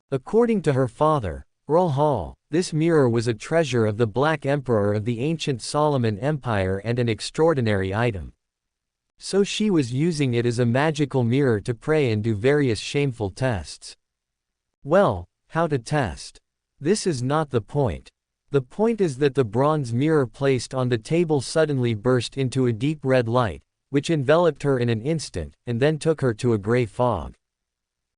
According to her father, Earl Hall, this mirror was a treasure of the Black Emperor of the ancient Solomon Empire and an extraordinary item. So she was using it as a magical mirror to pray and do various shameful tests. Well, how to test? This is not the point. The point is that the bronze mirror placed on the table suddenly burst into a deep red light, which enveloped her in an instant, and then took her to a gray fog.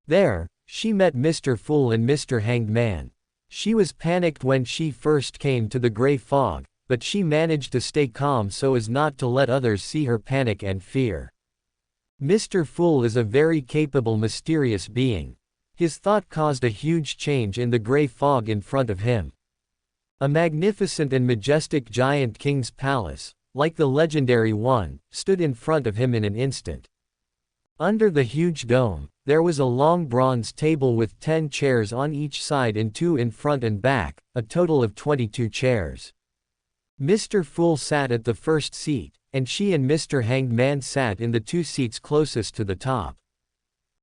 There, she met Mr. Fool and Mr. Hanged Man. She was panicked when she first came to the gray fog, but she managed to stay calm so as not to let others see her panic and fear. Mr. Fool is a very capable mysterious being. His thought caused a huge change in the gray fog in front of him. A magnificent and majestic giant king's palace, like the legendary one, stood in front of him in an instant. Under the huge dome, there was a long bronze table with 10 chairs on each side and 2 in front and back, a total of 22 chairs. Mr. Fool sat at the first seat, and she and Mr. Hanged Man sat in the 2 seats closest to the top.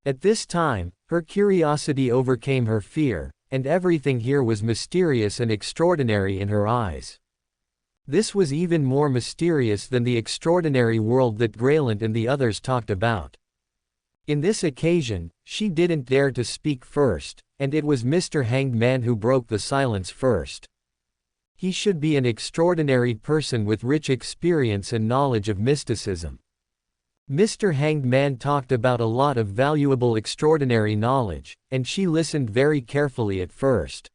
At this time, her curiosity overcame her fear, and everything here was mysterious and extraordinary in her eyes. This was even more mysterious than the extraordinary world that Grallant and the others talked about. In this occasion, she didn't dare to speak first, and it was Mr. Hanged Man who broke the silence first. He should be an extraordinary person with rich experience and knowledge of mysticism. Mr. Hanged Man talked about a lot of valuable extraordinary knowledge, and she listened very carefully at first.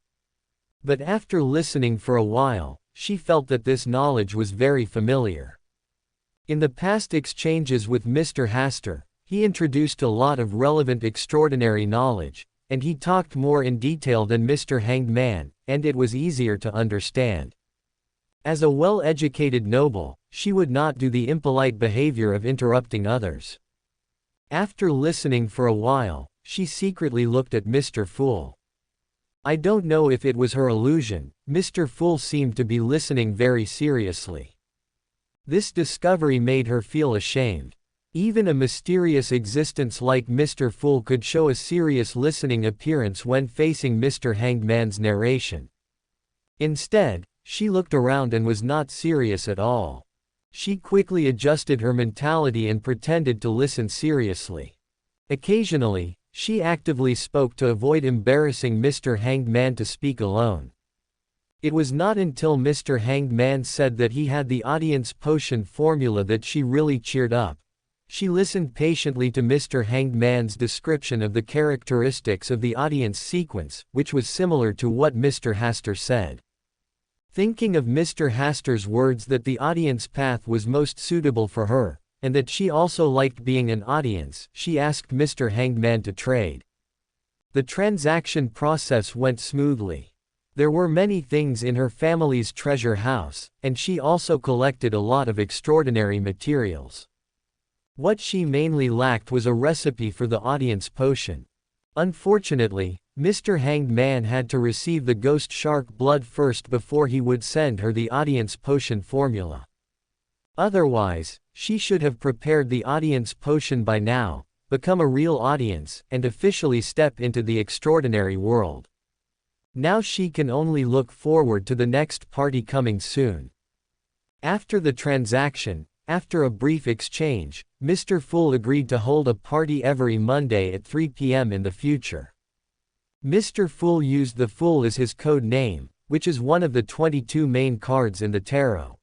But after listening for a while, she felt that this knowledge was very familiar. In the past exchanges with Mr. Hastur, he introduced a lot of relevant extraordinary knowledge, and he talked more in detail than Mr. Hanged Man, and it was easier to understand. As a well-educated noble, she would not do the impolite behavior of interrupting others. After listening for a while, she secretly looked at Mr. Fool. I don't know if it was her illusion, Mr. Fool seemed to be listening very seriously. This discovery made her feel ashamed. Even a mysterious existence like Mr. Fool could show a serious listening appearance when facing Mr. Hanged Man's narration. Instead, she looked around and was not serious at all. She quickly adjusted her mentality and pretended to listen seriously. Occasionally, she actively spoke to avoid embarrassing Mr. Hanged Man to speak alone. It was not until Mr. Hanged Man said that he had the audience potion formula that she really cheered up. She listened patiently to Mr. Hanged Man's description of the characteristics of the audience sequence, which was similar to what Mr. Hastur said. Thinking of Mr. Hastur's words that the audience path was most suitable for her, and that she also liked being an audience, she asked Mr. Hangman to trade. The transaction process went smoothly. There were many things in her family's treasure house, and she also collected a lot of extraordinary materials. What she mainly lacked was a recipe for the audience potion. Unfortunately, Mr. Hanged Man had to receive the ghost shark blood first before he would send her the audience potion formula. Otherwise, she should have prepared the audience potion by now, become a real audience, and officially step into the extraordinary world. Now she can only look forward to the next party coming soon. After the transaction, after a brief exchange, Mr. Fool agreed to hold a party every Monday at 3 p.m. in the future. Mr. Fool used the Fool as his code name, which is one of the 22 main cards in the tarot.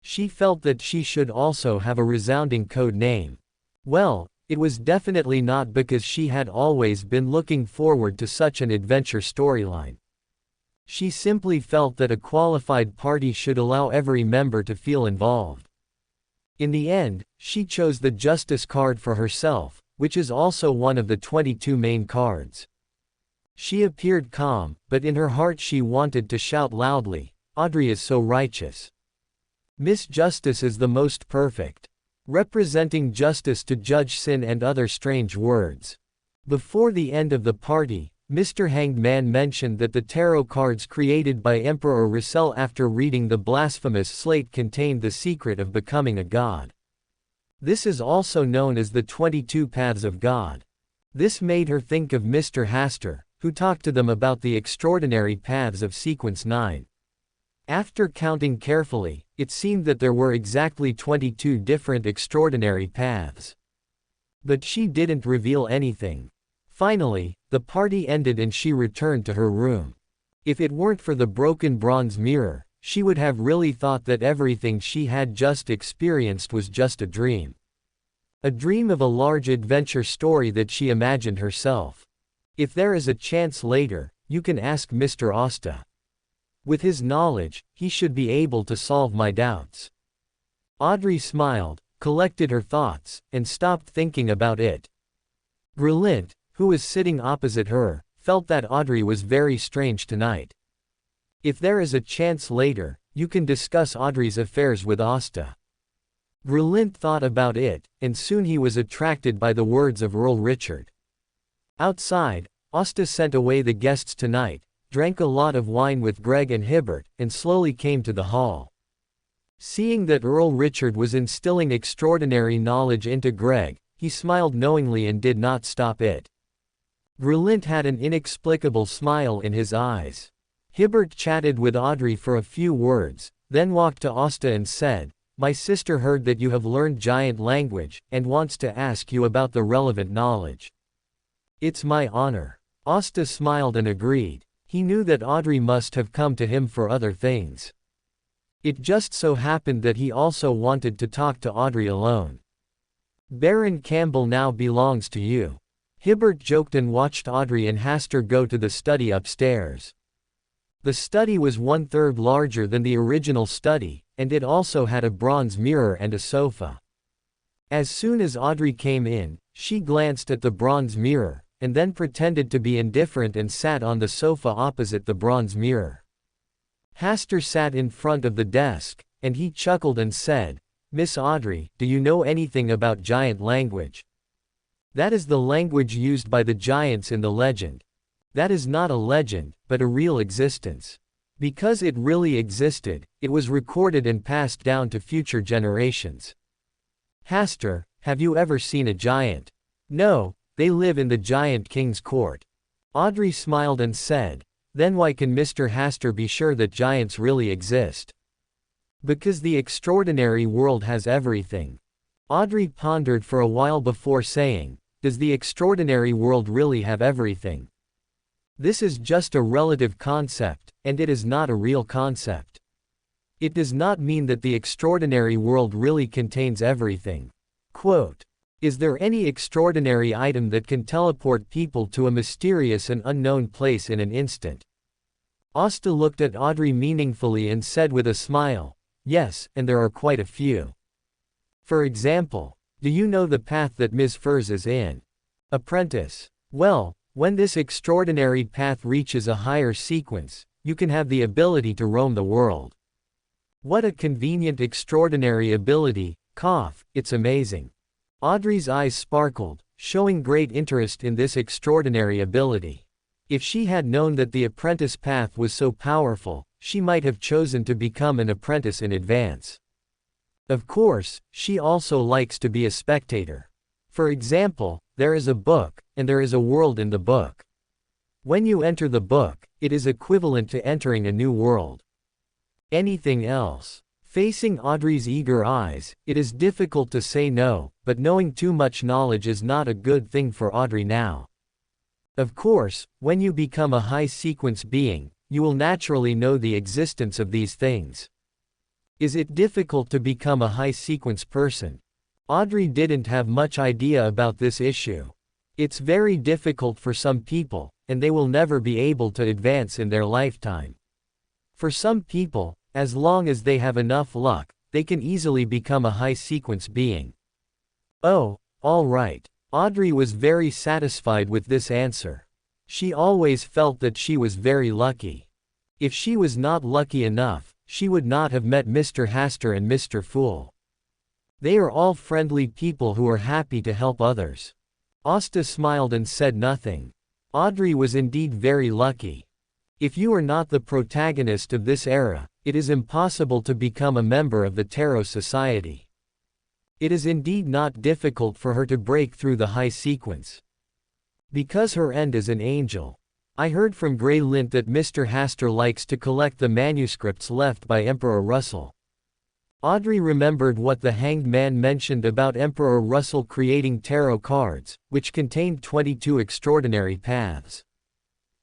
She felt that she should also have a resounding code name. Well, it was definitely not because she had always been looking forward to such an adventure storyline. She simply felt that a qualified party should allow every member to feel involved. In the end, she chose the Justice card for herself, which is also one of the 22 main cards. She appeared calm, but in her heart she wanted to shout loudly, "Audrey is so righteous. Miss Justice is the most perfect." Representing justice to judge sin and other strange words. Before the end of the party, Mr. Hanged Man mentioned that the tarot cards created by Emperor Russell after reading the blasphemous slate contained the secret of becoming a god. This is also known as the 22 Paths of God. This made her think of Mr. Hastur, who talked to them about the extraordinary paths of Sequence 9. After counting carefully, it seemed that there were exactly 22 different extraordinary paths. But she didn't reveal anything. Finally, the party ended and she returned to her room. If it weren't for the broken bronze mirror, she would have really thought that everything she had just experienced was just a dream. A dream of a large adventure story that she imagined herself. If there is a chance later, you can ask Mr. Asta. With his knowledge, he should be able to solve my doubts. Audrey smiled, collected her thoughts, and stopped thinking about it. Brilliant, who was sitting opposite her, felt that Audrey was very strange tonight. If there is a chance later, you can discuss Audrey's affairs with Asta. Brilliant thought about it, and soon he was attracted by the words of Earl Richard. Outside, Asta sent away the guests tonight, drank a lot of wine with Greg and Hibbert, and slowly came to the hall. Seeing that Earl Richard was instilling extraordinary knowledge into Greg, he smiled knowingly and did not stop it. Brilliant had an inexplicable smile in his eyes. Hibbert chatted with Audrey for a few words, then walked to Asta and said, "My sister heard that you have learned giant language, and wants to ask you about the relevant knowledge." "It's my honor." Asta smiled and agreed. He knew that Audrey must have come to him for other things. It just so happened that he also wanted to talk to Audrey alone. "Baron Campbell now belongs to you." Hibbert joked and watched Audrey and Hastur go to the study upstairs. The study was 1/3 larger than the original study, and it also had a bronze mirror and a sofa. As soon as Audrey came in, she glanced at the bronze mirror, and then pretended to be indifferent and sat on the sofa opposite the bronze mirror. Hastur sat in front of the desk, and he chuckled and said, "Miss Audrey, do you know anything about giant language?" "That is the language used by the giants in the legend." "That is not a legend, but a real existence. Because it really existed, it was recorded and passed down to future generations." "Hastur, have you ever seen a giant?" "No. They live in the Giant King's court." Audrey smiled and said, "Then why can Mr. Hastur be sure that giants really exist?" "Because the extraordinary world has everything." Audrey pondered for a while before saying, "Does the extraordinary world really have everything?" This is just a relative concept, and it is not a real concept. It does not mean that the extraordinary world really contains everything. Quote, "Is there any extraordinary item that can teleport people to a mysterious and unknown place in an instant?" Asta looked at Audrey meaningfully and said with a smile, "Yes, and there are quite a few. For example, do you know the path that Ms. Furs is in? Apprentice. Well, when this extraordinary path reaches a higher sequence, you can have the ability to roam the world." What a convenient extraordinary ability, it's amazing. Audrey's eyes sparkled, showing great interest in this extraordinary ability. If she had known that the apprentice path was so powerful, she might have chosen to become an apprentice in advance. Of course, she also likes to be a spectator. For example, there is a book, and there is a world in the book. When you enter the book, it is equivalent to entering a new world. Anything else? Facing Audrey's eager eyes, it is difficult to say no, but knowing too much knowledge is not a good thing for Audrey now. Of course, when you become a high-sequence being, you will naturally know the existence of these things. Is it difficult to become a high-sequence person? Audrey didn't have much idea about this issue. It's very difficult for some people, and they will never be able to advance in their lifetime. For some people, as long as they have enough luck, they can easily become a high-sequence being. Oh, all right. Audrey was very satisfied with this answer. She always felt that she was very lucky. If she was not lucky enough, she would not have met Mr. Hasta and Mr. Fool. They are all friendly people who are happy to help others. Asta smiled and said nothing. Audrey was indeed very lucky. If you are not the protagonist of this era, it is impossible to become a member of the Tarot Society. It is indeed not difficult for her to break through the high sequence. Because her end is an angel. I heard from Grey Lint that Mr. Hasta likes to collect the manuscripts left by Emperor Russell. Audrey remembered what the Hanged Man mentioned about Emperor Russell creating tarot cards, which contained 22 extraordinary paths.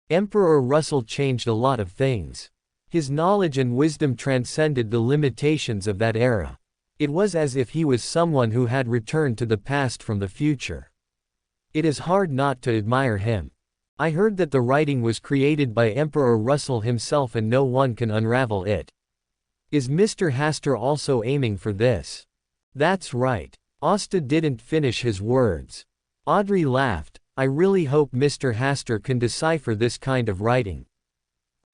Emperor Russell changed a lot of things. His knowledge and wisdom transcended the limitations of that era. It was as if he was someone who had returned to the past from the future. It is hard not to admire him. I heard that the writing was created by Emperor Russell himself and no one can unravel it. Is Mr. Hasta also aiming for this? That's right. Asta didn't finish his words. Audrey laughed. I really hope Mr. Hasta can decipher this kind of writing.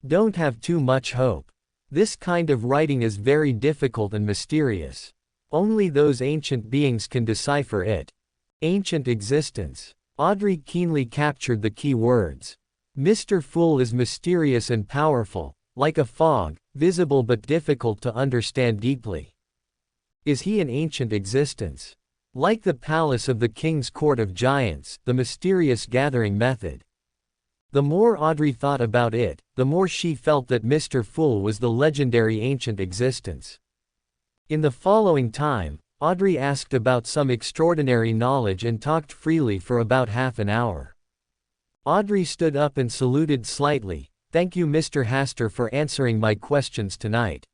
Don't have too much hope. This kind of writing is very difficult and mysterious. Only those ancient beings can decipher it. Ancient existence. Audrey keenly captured the key words. Mr. Fool is mysterious and powerful, like a fog, visible but difficult to understand deeply. Is he an ancient existence? Like the palace of the King's Court of Giants, the mysterious gathering method. The more Audrey thought about it, the more she felt that Mr. Fool was the legendary ancient existence. In the following time, Audrey asked about some extraordinary knowledge and talked freely for about half an hour. Audrey stood up and saluted slightly. Thank you Mr. Hasta for answering my questions tonight.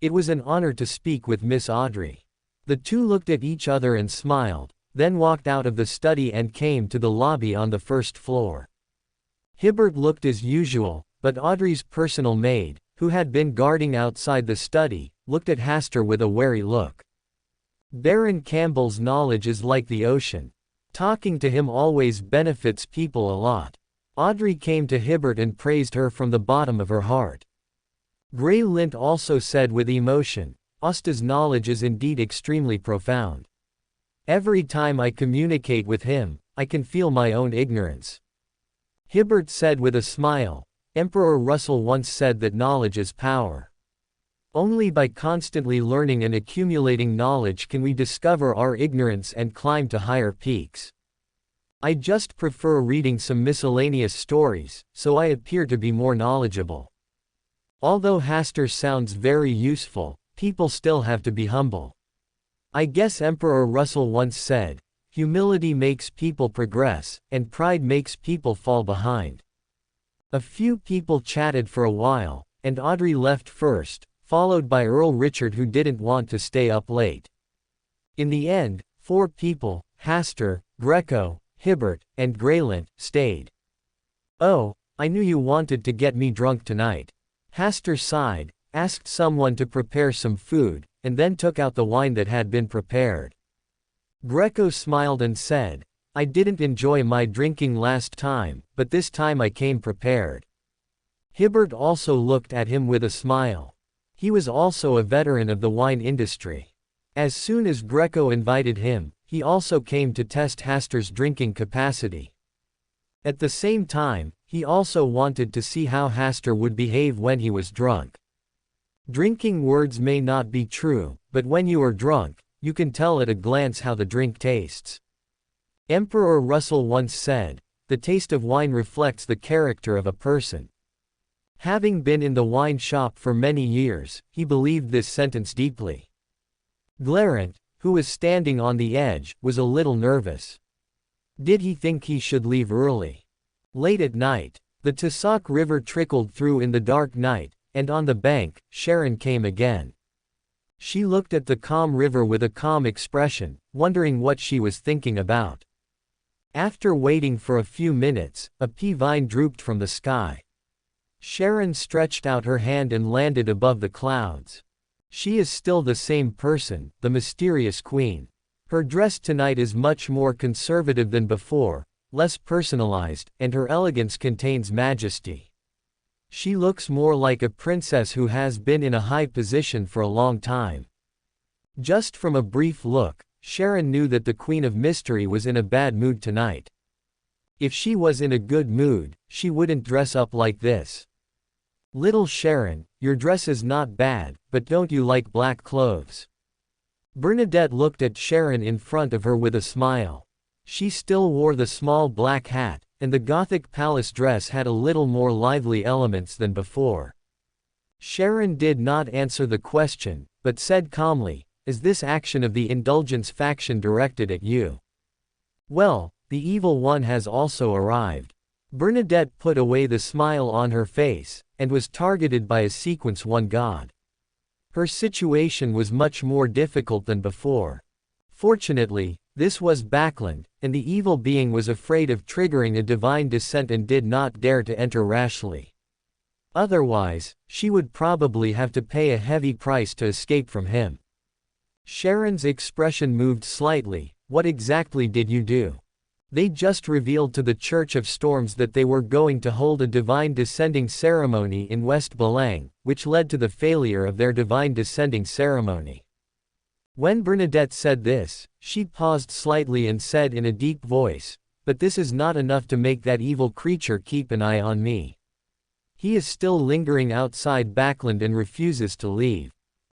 It was an honor to speak with Miss Audrey. The two looked at each other and smiled, then walked out of the study and came to the lobby on the first floor. Hibbert looked as usual, but Audrey's personal maid, who had been guarding outside the study, looked at Hasta with a wary look. Baron Campbell's knowledge is like the ocean. Talking to him always benefits people a lot. Audrey came to Hibbert and praised her from the bottom of her heart. Grey Lint also said with emotion, Asta's knowledge is indeed extremely profound. Every time I communicate with him, I can feel my own ignorance. Hibbert said with a smile, Emperor Russell once said that knowledge is power. Only by constantly learning and accumulating knowledge can we discover our ignorance and climb to higher peaks. I just prefer reading some miscellaneous stories, so I appear to be more knowledgeable. Although Hasta sounds very useful, people still have to be humble. I guess Emperor Russell once said, humility makes people progress, and pride makes people fall behind. A few people chatted for a while, and Audrey left first, followed by Earl Richard who didn't want to stay up late. In the end, 4 people, Hasta, Greco, Hibbert, and Grey Lint, stayed. Oh, I knew you wanted to get me drunk tonight. Hasta sighed, asked someone to prepare some food, and then took out the wine that had been prepared. Greco smiled and said, I didn't enjoy my drinking last time, but this time I came prepared. Hibbert also looked at him with a smile. He was also a veteran of the wine industry. As soon as Greco invited him, he also came to test Hasta's drinking capacity. At the same time, he also wanted to see how Hasta would behave when he was drunk. Drinking words may not be true, but when you are drunk, you can tell at a glance how the drink tastes. Emperor Russell once said, the taste of wine reflects the character of a person. Having been in the wine shop for many years, he believed this sentence deeply. Glarant, who was standing on the edge, was a little nervous. Did he think he should leave early? Late at night, the Tussock River trickled through in the dark night, and on the bank, Sharon came again. She looked at the calm river with a calm expression, wondering what she was thinking about. After waiting for a few minutes, a pea vine drooped from the sky. Sharon stretched out her hand and landed above the clouds. She is still the same person, the mysterious queen. Her dress tonight is much more conservative than before, less personalized, and her elegance contains majesty. She looks more like a princess who has been in a high position for a long time. Just from a brief look, Sharon knew that the Queen of Mystery was in a bad mood tonight. If she was in a good mood, she wouldn't dress up like this. Little Sharon, your dress is not bad, but don't you like black clothes? Bernadette looked at Sharon in front of her with a smile. She still wore the small black hat, and the Gothic palace dress had a little more lively elements than before. Sharon did not answer the question, but said calmly, is this action of the Indulgence faction directed at you? Well, the evil one has also arrived. Bernadette put away the smile on her face, and was targeted by a Sequence 1 god. Her situation was much more difficult than before. Fortunately, this was Backland, and the evil being was afraid of triggering a divine descent and did not dare to enter rashly. Otherwise, she would probably have to pay a heavy price to escape from him. Sharon's expression moved slightly. What exactly did you do? They just revealed to the Church of Storms that they were going to hold a divine descending ceremony in West Belang, which led to the failure of their divine descending ceremony. When Bernadette said this, she paused slightly and said in a deep voice, but this is not enough to make that evil creature keep an eye on me. He is still lingering outside Backland and refuses to leave.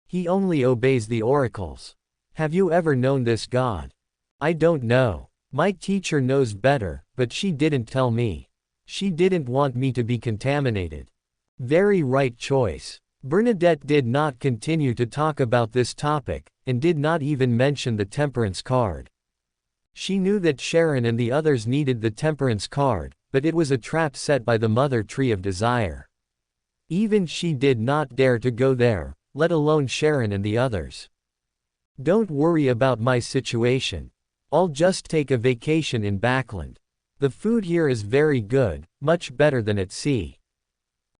He only obeys the oracles. Have you ever known this god? I don't know. My teacher knows better, but she didn't tell me. She didn't want me to be contaminated. Very right choice. Bernadette did not continue to talk about this topic, and did not even mention the temperance card. She knew that Sharon and the others needed the temperance card, but it was a trap set by the Mother Tree of Desire. Even she did not dare to go there, let alone Sharon and the others. Don't worry about my situation. I'll just take a vacation in Backland. The food here is very good, much better than at sea.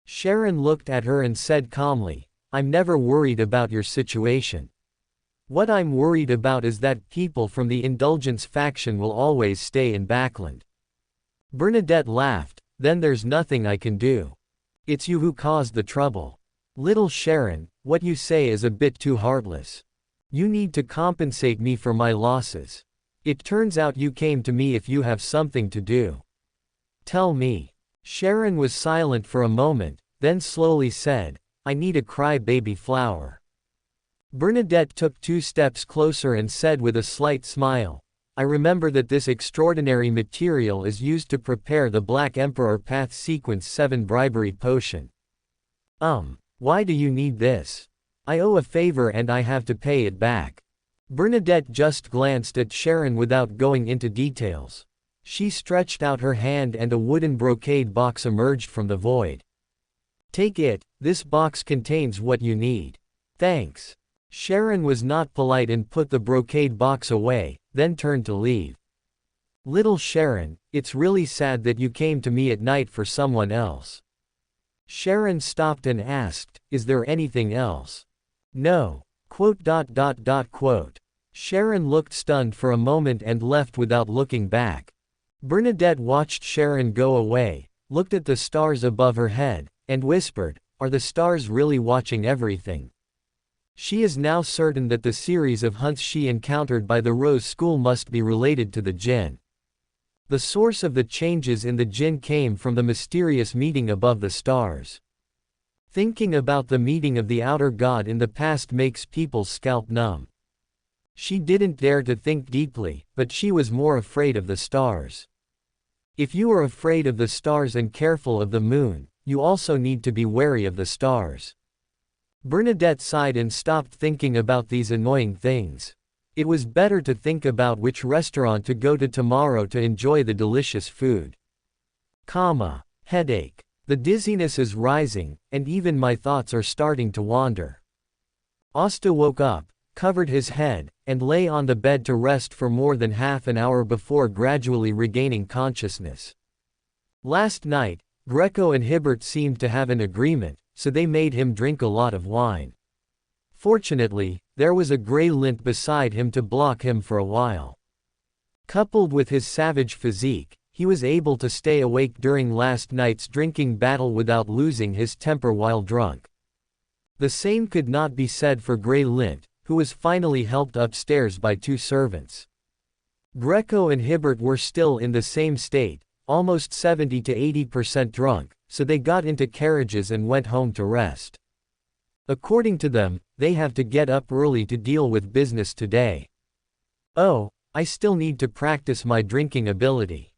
Sharon looked at her and said calmly, I'm never worried about your situation. What I'm worried about is that people from the Indulgence faction will always stay in Backland. Bernadette laughed, then there's nothing I can do. It's you who caused the trouble. Little Sharon, what you say is a bit too heartless. You need to compensate me for my losses. It turns out you came to me if you have something to do. Tell me. Sharon was silent for a moment, then slowly said, I need a cry-baby flower. Bernadette took 2 steps closer and said with a slight smile, I remember that this extraordinary material is used to prepare the Black Emperor Path Sequence 7 bribery potion. Why do you need this? I owe a favor and I have to pay it back. Bernadette just glanced at Sharon without going into details. She stretched out her hand and a wooden brocade box emerged from the void. Take it, this box contains what you need. Thanks. Sharon was not polite and put the brocade box away, then turned to leave. Little Sharon, it's really sad that you came to me at night for someone else. Sharon stopped and asked, is there anything else? No. Quote. Sharon looked stunned for a moment and left without looking back. Bernadette watched Sharon go away, looked at the stars above her head, and whispered, are the stars really watching everything? She is now certain that the series of hunts she encountered by the Rose School must be related to the jinn. The source of the changes in the jinn came from the mysterious meeting above the stars. Thinking about the meeting of the outer god in the past makes people's scalp numb. She didn't dare to think deeply, but she was more afraid of the stars. If you are afraid of the stars and careful of the moon, you also need to be wary of the stars. Bernadette sighed and stopped thinking about these annoying things. It was better to think about which restaurant to go to tomorrow to enjoy the delicious food. Headache. The dizziness is rising, and even my thoughts are starting to wander. Asta woke up, covered his head, and lay on the bed to rest for more than half an hour before gradually regaining consciousness. Last night, Greco and Hibbert seemed to have an agreement, so they made him drink a lot of wine. Fortunately, there was a grey lint beside him to block him for a while. Coupled with his savage physique, he was able to stay awake during last night's drinking battle without losing his temper while drunk. The same could not be said for Grey Lint, who was finally helped upstairs by two servants. Greco and Hibbert were still in the same state, almost 70 to 80% drunk, so they got into carriages and went home to rest. According to them, they have to get up early to deal with business today. Oh, I still need to practice my drinking ability.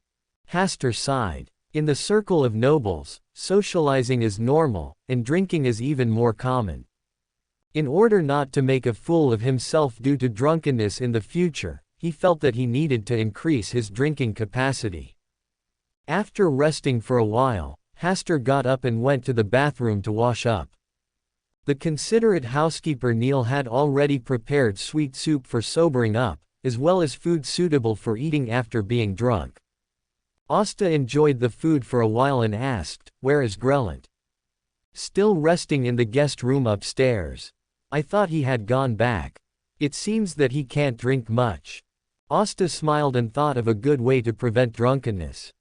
Hastur sighed. In the circle of nobles, socializing is normal, and drinking is even more common. In order not to make a fool of himself due to drunkenness in the future, he felt that he needed to increase his drinking capacity. After resting for a while, Hastur got up and went to the bathroom to wash up. The considerate housekeeper Neil had already prepared sweet soup for sobering up, as well as food suitable for eating after being drunk. Asta enjoyed the food for a while and asked, where is Grellant? Still resting in the guest room upstairs. I thought he had gone back. It seems that he can't drink much. Asta smiled and thought of a good way to prevent drunkenness.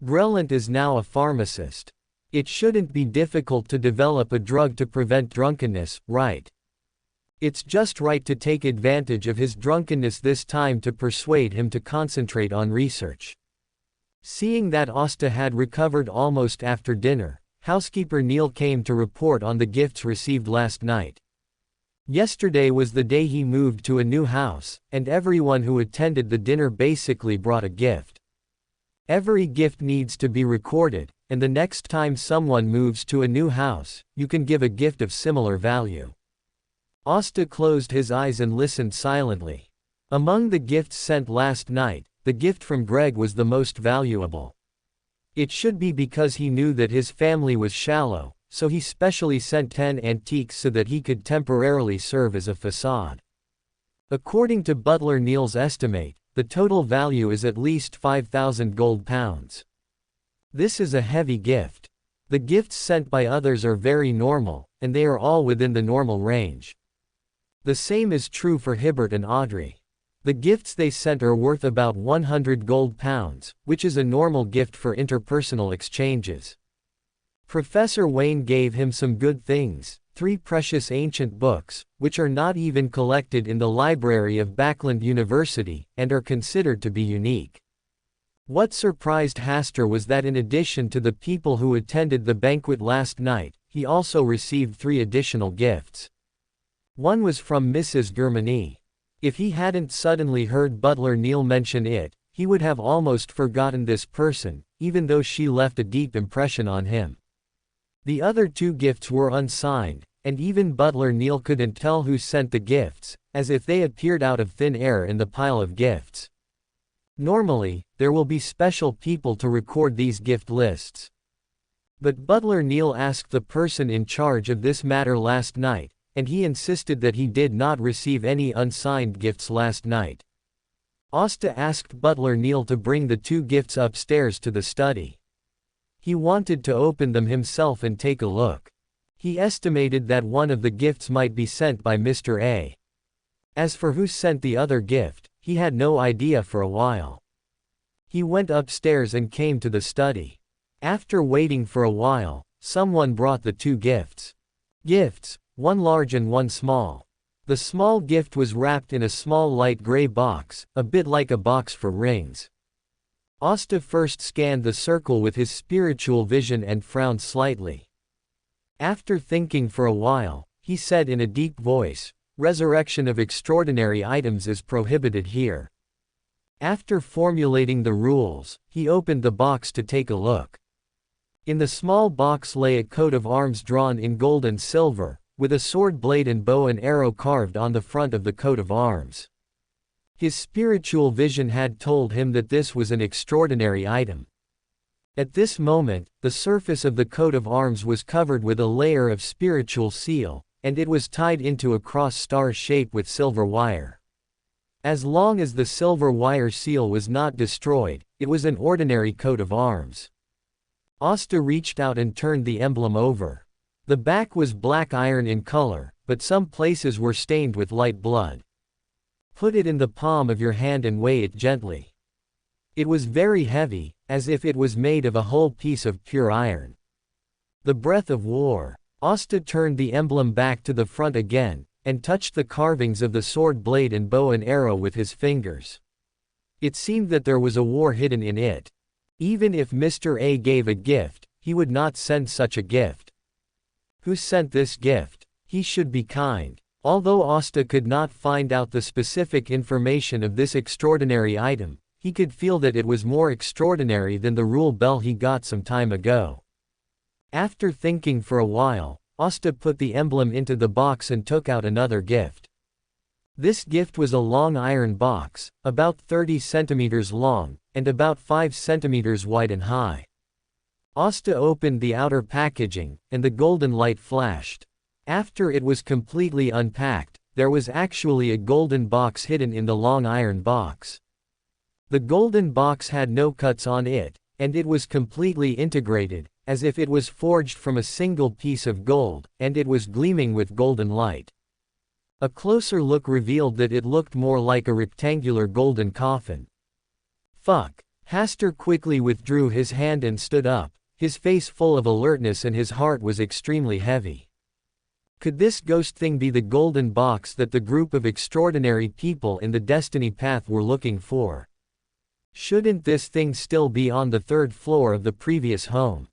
Grellant is now a pharmacist. It shouldn't be difficult to develop a drug to prevent drunkenness, right? It's just right to take advantage of his drunkenness this time to persuade him to concentrate on research. Seeing that Asta had recovered almost after dinner, housekeeper Neil came to report on the gifts received last night. Yesterday was the day he moved to a new house, and everyone who attended the dinner basically brought a gift. Every gift needs to be recorded, and the next time someone moves to a new house, you can give a gift of similar value. Asta closed his eyes and listened silently. Among the gifts sent last night, the gift from Greg was the most valuable. It should be because he knew that his family was shallow, so he specially sent 10 antiques so that he could temporarily serve as a facade. According to Butler Neal's estimate, the total value is at least 5,000 gold pounds. This is a heavy gift. The gifts sent by others are very normal, and they are all within the normal range. The same is true for Hibbert and Audrey. The gifts they sent are worth about 100 gold pounds, which is a normal gift for interpersonal exchanges. Professor Wayne gave him some good things, 3 precious ancient books, which are not even collected in the library of Backland University, and are considered to be unique. What surprised Hastur was that in addition to the people who attended the banquet last night, he also received 3 additional gifts. One was from Mrs. Germany. If he hadn't suddenly heard Butler Neal mention it, he would have almost forgotten this person, even though she left a deep impression on him. The other 2 gifts were unsigned, and even Butler Neal couldn't tell who sent the gifts, as if they appeared out of thin air in the pile of gifts. Normally, there will be special people to record these gift lists. But Butler Neal asked the person in charge of this matter last night, and he insisted that he did not receive any unsigned gifts last night. Asta asked butler Neil to bring the 2 gifts upstairs to the study. He wanted to open them himself and take a look. He estimated that one of the gifts might be sent by Mr. A. As for who sent the other gift, he had no idea for a while. He went upstairs and came to the study. After waiting for a while, someone brought the 2 gifts. Gifts, one large and one small. The small gift was wrapped in a small light gray box, a bit like a box for rings. Asta first scanned the circle with his spiritual vision and frowned slightly. After thinking for a while, he said in a deep voice, "Resurrection of extraordinary items is prohibited here." After formulating the rules, he opened the box to take a look. In the small box lay a coat of arms drawn in gold and silver, with a sword blade and bow and arrow carved on the front of the coat of arms. His spiritual vision had told him that this was an extraordinary item. At this moment, the surface of the coat of arms was covered with a layer of spiritual seal, and it was tied into a cross star shape with silver wire. As long as the silver wire seal was not destroyed, it was an ordinary coat of arms. Asta reached out and turned the emblem over. The back was black iron in color, but some places were stained with light blood. Put it in the palm of your hand and weigh it gently. It was very heavy, as if it was made of a whole piece of pure iron. The breath of war. Asta turned the emblem back to the front again, and touched the carvings of the sword blade and bow and arrow with his fingers. It seemed that there was a war hidden in it. Even if Mr. A gave a gift, he would not send such a gift. Who sent this gift? He should be kind. Although Asta could not find out the specific information of this extraordinary item, he could feel that it was more extraordinary than the rule bell he got some time ago. After thinking for a while, Asta put the emblem into the box and took out another gift. This gift was a long iron box, about 30 centimeters long, and about 5 centimeters wide and high. Asta opened the outer packaging, and the golden light flashed. After it was completely unpacked, there was actually a golden box hidden in the long iron box. The golden box had no cuts on it, and it was completely integrated, as if it was forged from a single piece of gold, and it was gleaming with golden light. A closer look revealed that it looked more like a rectangular golden coffin. Fuck. Hasta quickly withdrew his hand and stood up, his face full of alertness, and his heart was extremely heavy. Could this ghost thing be the golden box that the group of extraordinary people in the Destiny Path were looking for? Shouldn't this thing still be on the 3rd floor of the previous home?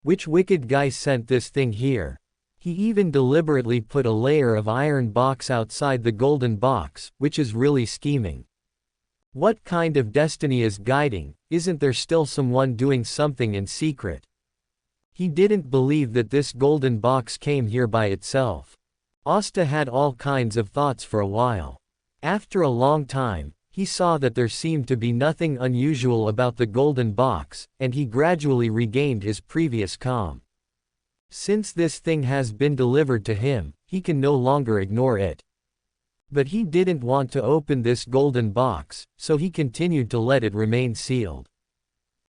Which wicked guy sent this thing here? He even deliberately put a layer of iron box outside the golden box, which is really scheming. What kind of destiny is guiding? Isn't there still someone doing something in secret? He didn't believe that this golden box came here by itself. Asta had all kinds of thoughts for a while. After a long time, he saw that there seemed to be nothing unusual about the golden box, and he gradually regained his previous calm. Since this thing has been delivered to him, he can no longer ignore it. But he didn't want to open this golden box, so he continued to let it remain sealed.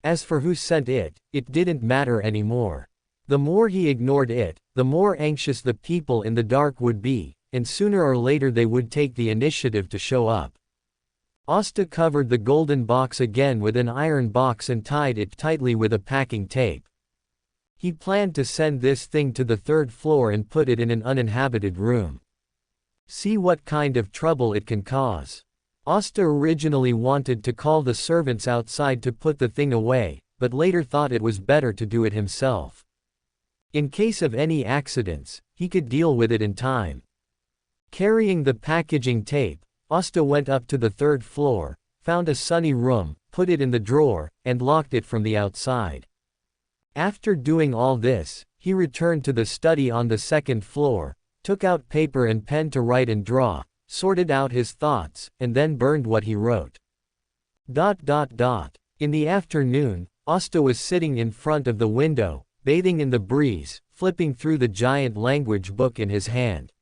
As for who sent it, it didn't matter anymore. The more he ignored it, the more anxious the people in the dark would be, and sooner or later they would take the initiative to show up. Asta covered the golden box again with an iron box and tied it tightly with a packing tape. He planned to send this thing to the 3rd floor and put it in an uninhabited room. See what kind of trouble it can cause. Asta originally wanted to call the servants outside to put the thing away, but later thought it was better to do it himself. In case of any accidents, he could deal with it in time. Carrying the packaging tape, Asta went up to the 3rd floor, found a sunny room, put it in the drawer, and locked it from the outside. After doing all this, he returned to the study on the 2nd floor, took out paper and pen to write and draw, sorted out his thoughts, and then burned what he wrote. In the afternoon, Asta was sitting in front of the window, bathing in the breeze, flipping through the giant language book in his hand.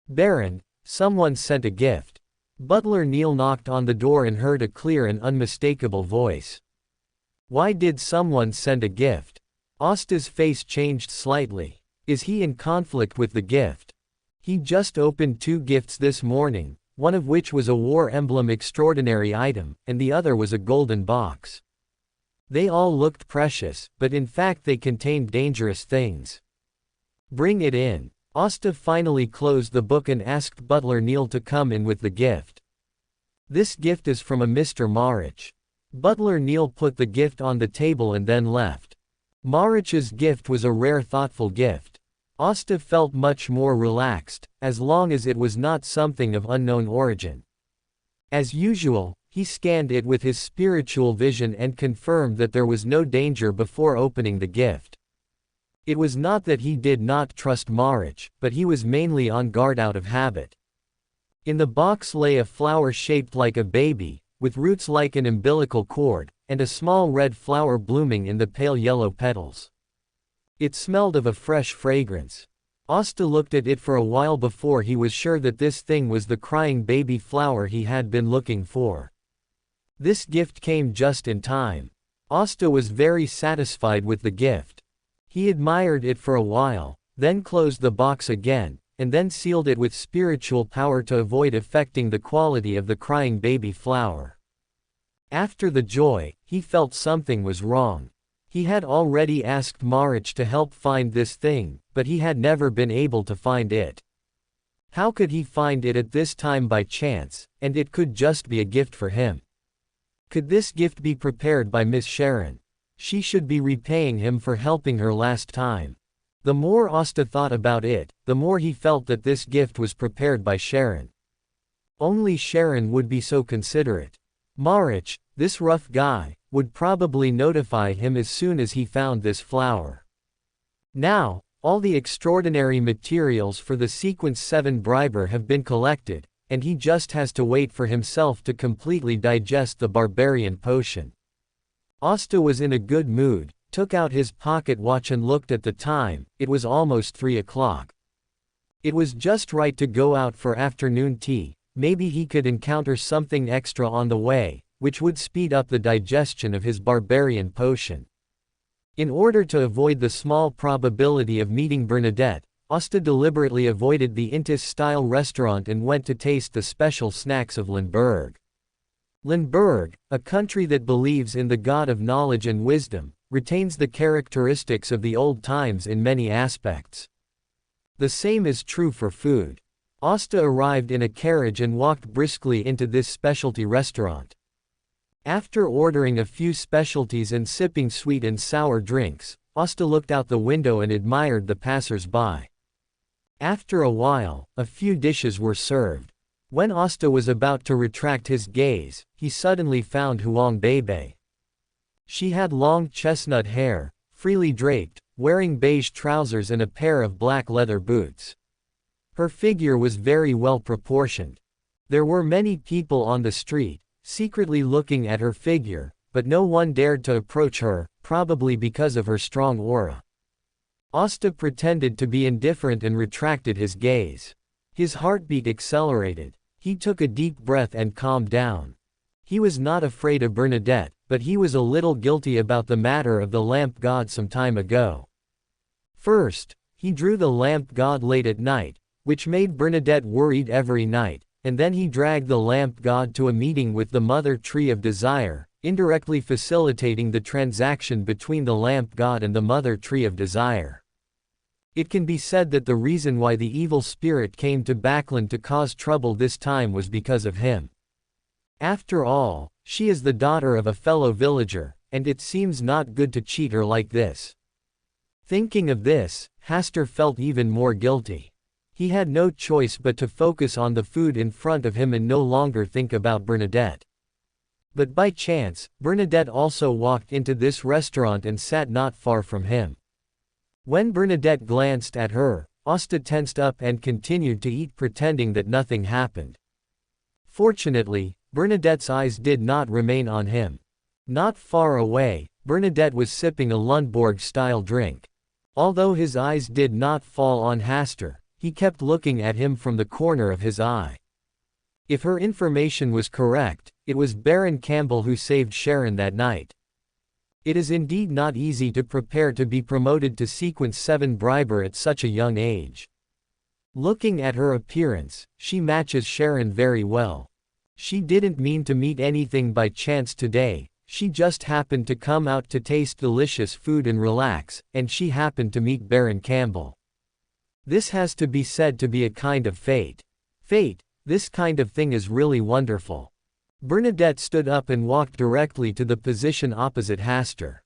Baron, someone sent a gift. Butler Neil knocked on the door and heard a clear and unmistakable voice. Why did someone send a gift? Asta's face changed slightly. Is he in conflict with the gift? He just opened 2 gifts this morning, one of which was a war emblem extraordinary item, and the other was a golden box. They all looked precious, but in fact they contained dangerous things. Bring it in. Asta finally closed the book and asked Butler Neil to come in with the gift. This gift is from a Mr. Marich. Butler Neil put the gift on the table and then left. Marich's gift was a rare thoughtful gift. Asta felt much more relaxed, as long as it was not something of unknown origin. As usual, he scanned it with his spiritual vision and confirmed that there was no danger before opening the gift. It was not that he did not trust Marich, but he was mainly on guard out of habit. In the box lay a flower shaped like a baby, with roots like an umbilical cord, and a small red flower blooming in the pale yellow petals. It smelled of a fresh fragrance. Asta looked at it for a while before he was sure that this thing was the crying baby flower he had been looking for. This gift came just in time. Asta was very satisfied with the gift. He admired it for a while, then closed the box again, and then sealed it with spiritual power to avoid affecting the quality of the crying baby flower. After the joy, he felt something was wrong. He had already asked Marich to help find this thing, but he had never been able to find it. How could he find it at this time by chance, and it could just be a gift for him? Could this gift be prepared by Miss Sharon? She should be repaying him for helping her last time. The more Asta thought about it, the more he felt that this gift was prepared by Sharon. Only Sharon would be so considerate. Marich, this rough guy, would probably notify him as soon as he found this flower. Now, all the extraordinary materials for the Sequence 7 briber have been collected, and he just has to wait for himself to completely digest the barbarian potion. Asta was in a good mood, took out his pocket watch and looked at the time. It was almost 3 o'clock. It was just right to go out for afternoon tea. Maybe he could encounter something extra on the way, which would speed up the digestion of his barbarian potion. In order to avoid the small probability of meeting Bernadette, Asta deliberately avoided the Intis-style restaurant and went to taste the special snacks of Lindbergh. Lindbergh, a country that believes in the god of knowledge and wisdom, retains the characteristics of the old times in many aspects. The same is true for food. Asta arrived in a carriage and walked briskly into this specialty restaurant. After ordering a few specialties and sipping sweet and sour drinks, Asta looked out the window and admired the passers-by. After a while, a few dishes were served. When Asta was about to retract his gaze, he suddenly found Huang Bebe. She had long chestnut hair, freely draped, wearing beige trousers and a pair of black leather boots. Her figure was very well proportioned. There were many people on the street, secretly looking at her figure, but no one dared to approach her, probably because of her strong aura. Asta pretended to be indifferent and retracted his gaze. His heartbeat accelerated. He took a deep breath and calmed down. He was not afraid of Bernadette, but he was a little guilty about the matter of the lamp god some time ago. First, he drew the lamp god late at night, which made Bernadette worried every night, and then he dragged the lamp god to a meeting with the Mother Tree of Desire, indirectly facilitating the transaction between the lamp god and the Mother Tree of Desire. It can be said that the reason why the evil spirit came to Backland to cause trouble this time was because of him. After all, she is the daughter of a fellow villager, and it seems not good to cheat her like this. Thinking of this, Hastur felt even more guilty. He had no choice but to focus on the food in front of him and no longer think about Bernadette. But by chance, Bernadette also walked into this restaurant and sat not far from him. When Bernadette glanced at her, Asta tensed up and continued to eat, pretending that nothing happened. Fortunately, Bernadette's eyes did not remain on him. Not far away, Bernadette was sipping a Lundborg-style drink. Although his eyes did not fall on Hastur, he kept looking at him from the corner of his eye. If her information was correct, it was Baron Campbell who saved Sharon that night. It is indeed not easy to prepare to be promoted to Sequence 7 Briber at such a young age. Looking at her appearance, she matches Sharon very well. She didn't mean to meet anything by chance today, she just happened to come out to taste delicious food and relax, and she happened to meet Baron Campbell. This has to be said to be a kind of fate. Fate, this kind of thing is really wonderful. Bernadette stood up and walked directly to the position opposite Hasta.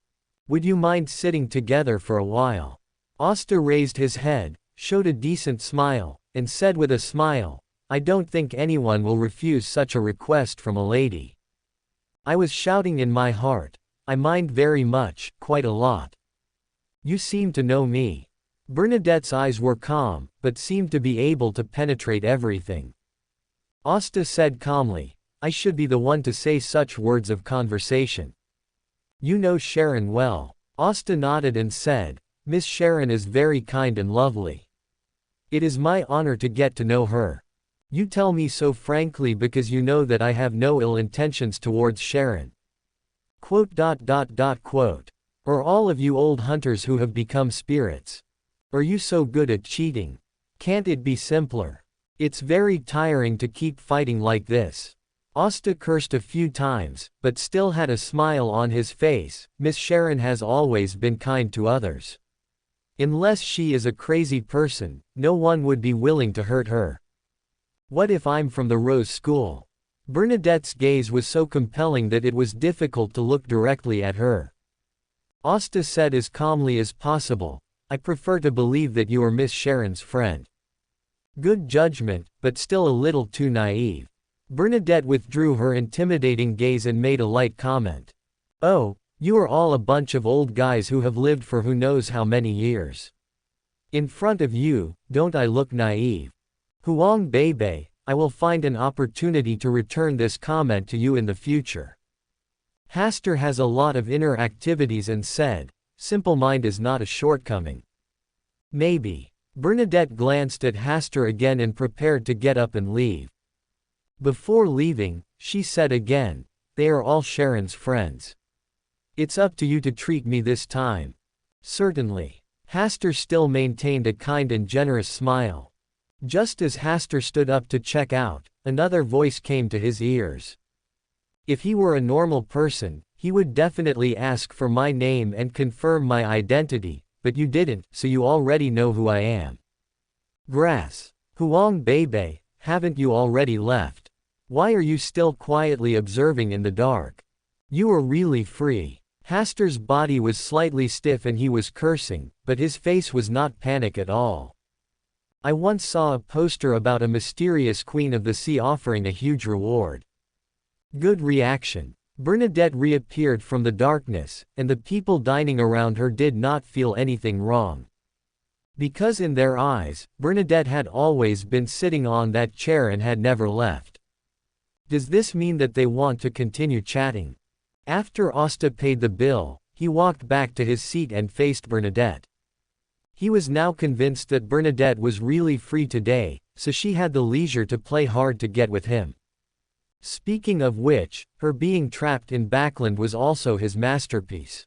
Would you mind sitting together for a while? Hasta raised his head, showed a decent smile, and said with a smile, I don't think anyone will refuse such a request from a lady. I was shouting in my heart, I mind very much, quite a lot. You seem to know me. Bernadette's eyes were calm, but seemed to be able to penetrate everything. Hasta said calmly, I should be the one to say such words of conversation. You know Sharon well. Hasta nodded and said, Miss Sharon is very kind and lovely. It is my honor to get to know her. You tell me so frankly because you know that I have no ill intentions towards Sharon. Or all of you old hunters who have become spirits. Are you so good at cheating? Can't it be simpler? It's very tiring to keep fighting like this. Hasta cursed a few times, but still had a smile on his face. Miss Sharon has always been kind to others. Unless she is a crazy person, no one would be willing to hurt her. What if I'm from the Rose School? Bernadette's gaze was so compelling that it was difficult to look directly at her. Hasta said as calmly as possible, I prefer to believe that you are Miss Sharon's friend. Good judgment, but still a little too naive. Bernadette withdrew her intimidating gaze and made a light comment. Oh, you are all a bunch of old guys who have lived for who knows how many years. In front of you, don't I look naive? Huang Bebe, I will find an opportunity to return this comment to you in the future. Hasta has a lot of inner activities and said, simple mind is not a shortcoming. Maybe. Bernadette glanced at Hasta again and prepared to get up and leave. Before leaving, she said again, they are all Sharon's friends. It's up to you to treat me this time. Certainly. Hasta still maintained a kind and generous smile. Just as Hasta stood up to check out, another voice came to his ears. If he were a normal person, he would definitely ask for my name and confirm my identity, but you didn't, so you already know who I am. Grass. Huang Bebe, haven't you already left? Why are you still quietly observing in the dark? You are really free. Hasta's body was slightly stiff and he was cursing, but his face was not panic at all. I once saw a poster about a mysterious queen of the sea offering a huge reward. Good reaction. Bernadette reappeared from the darkness, and the people dining around her did not feel anything wrong. Because in their eyes, Bernadette had always been sitting on that chair and had never left. Does this mean that they want to continue chatting? After Hasta paid the bill, he walked back to his seat and faced Bernadette. He was now convinced that Bernadette was really free today, so she had the leisure to play hard to get with him. Speaking of which, her being trapped in Backland was also his masterpiece.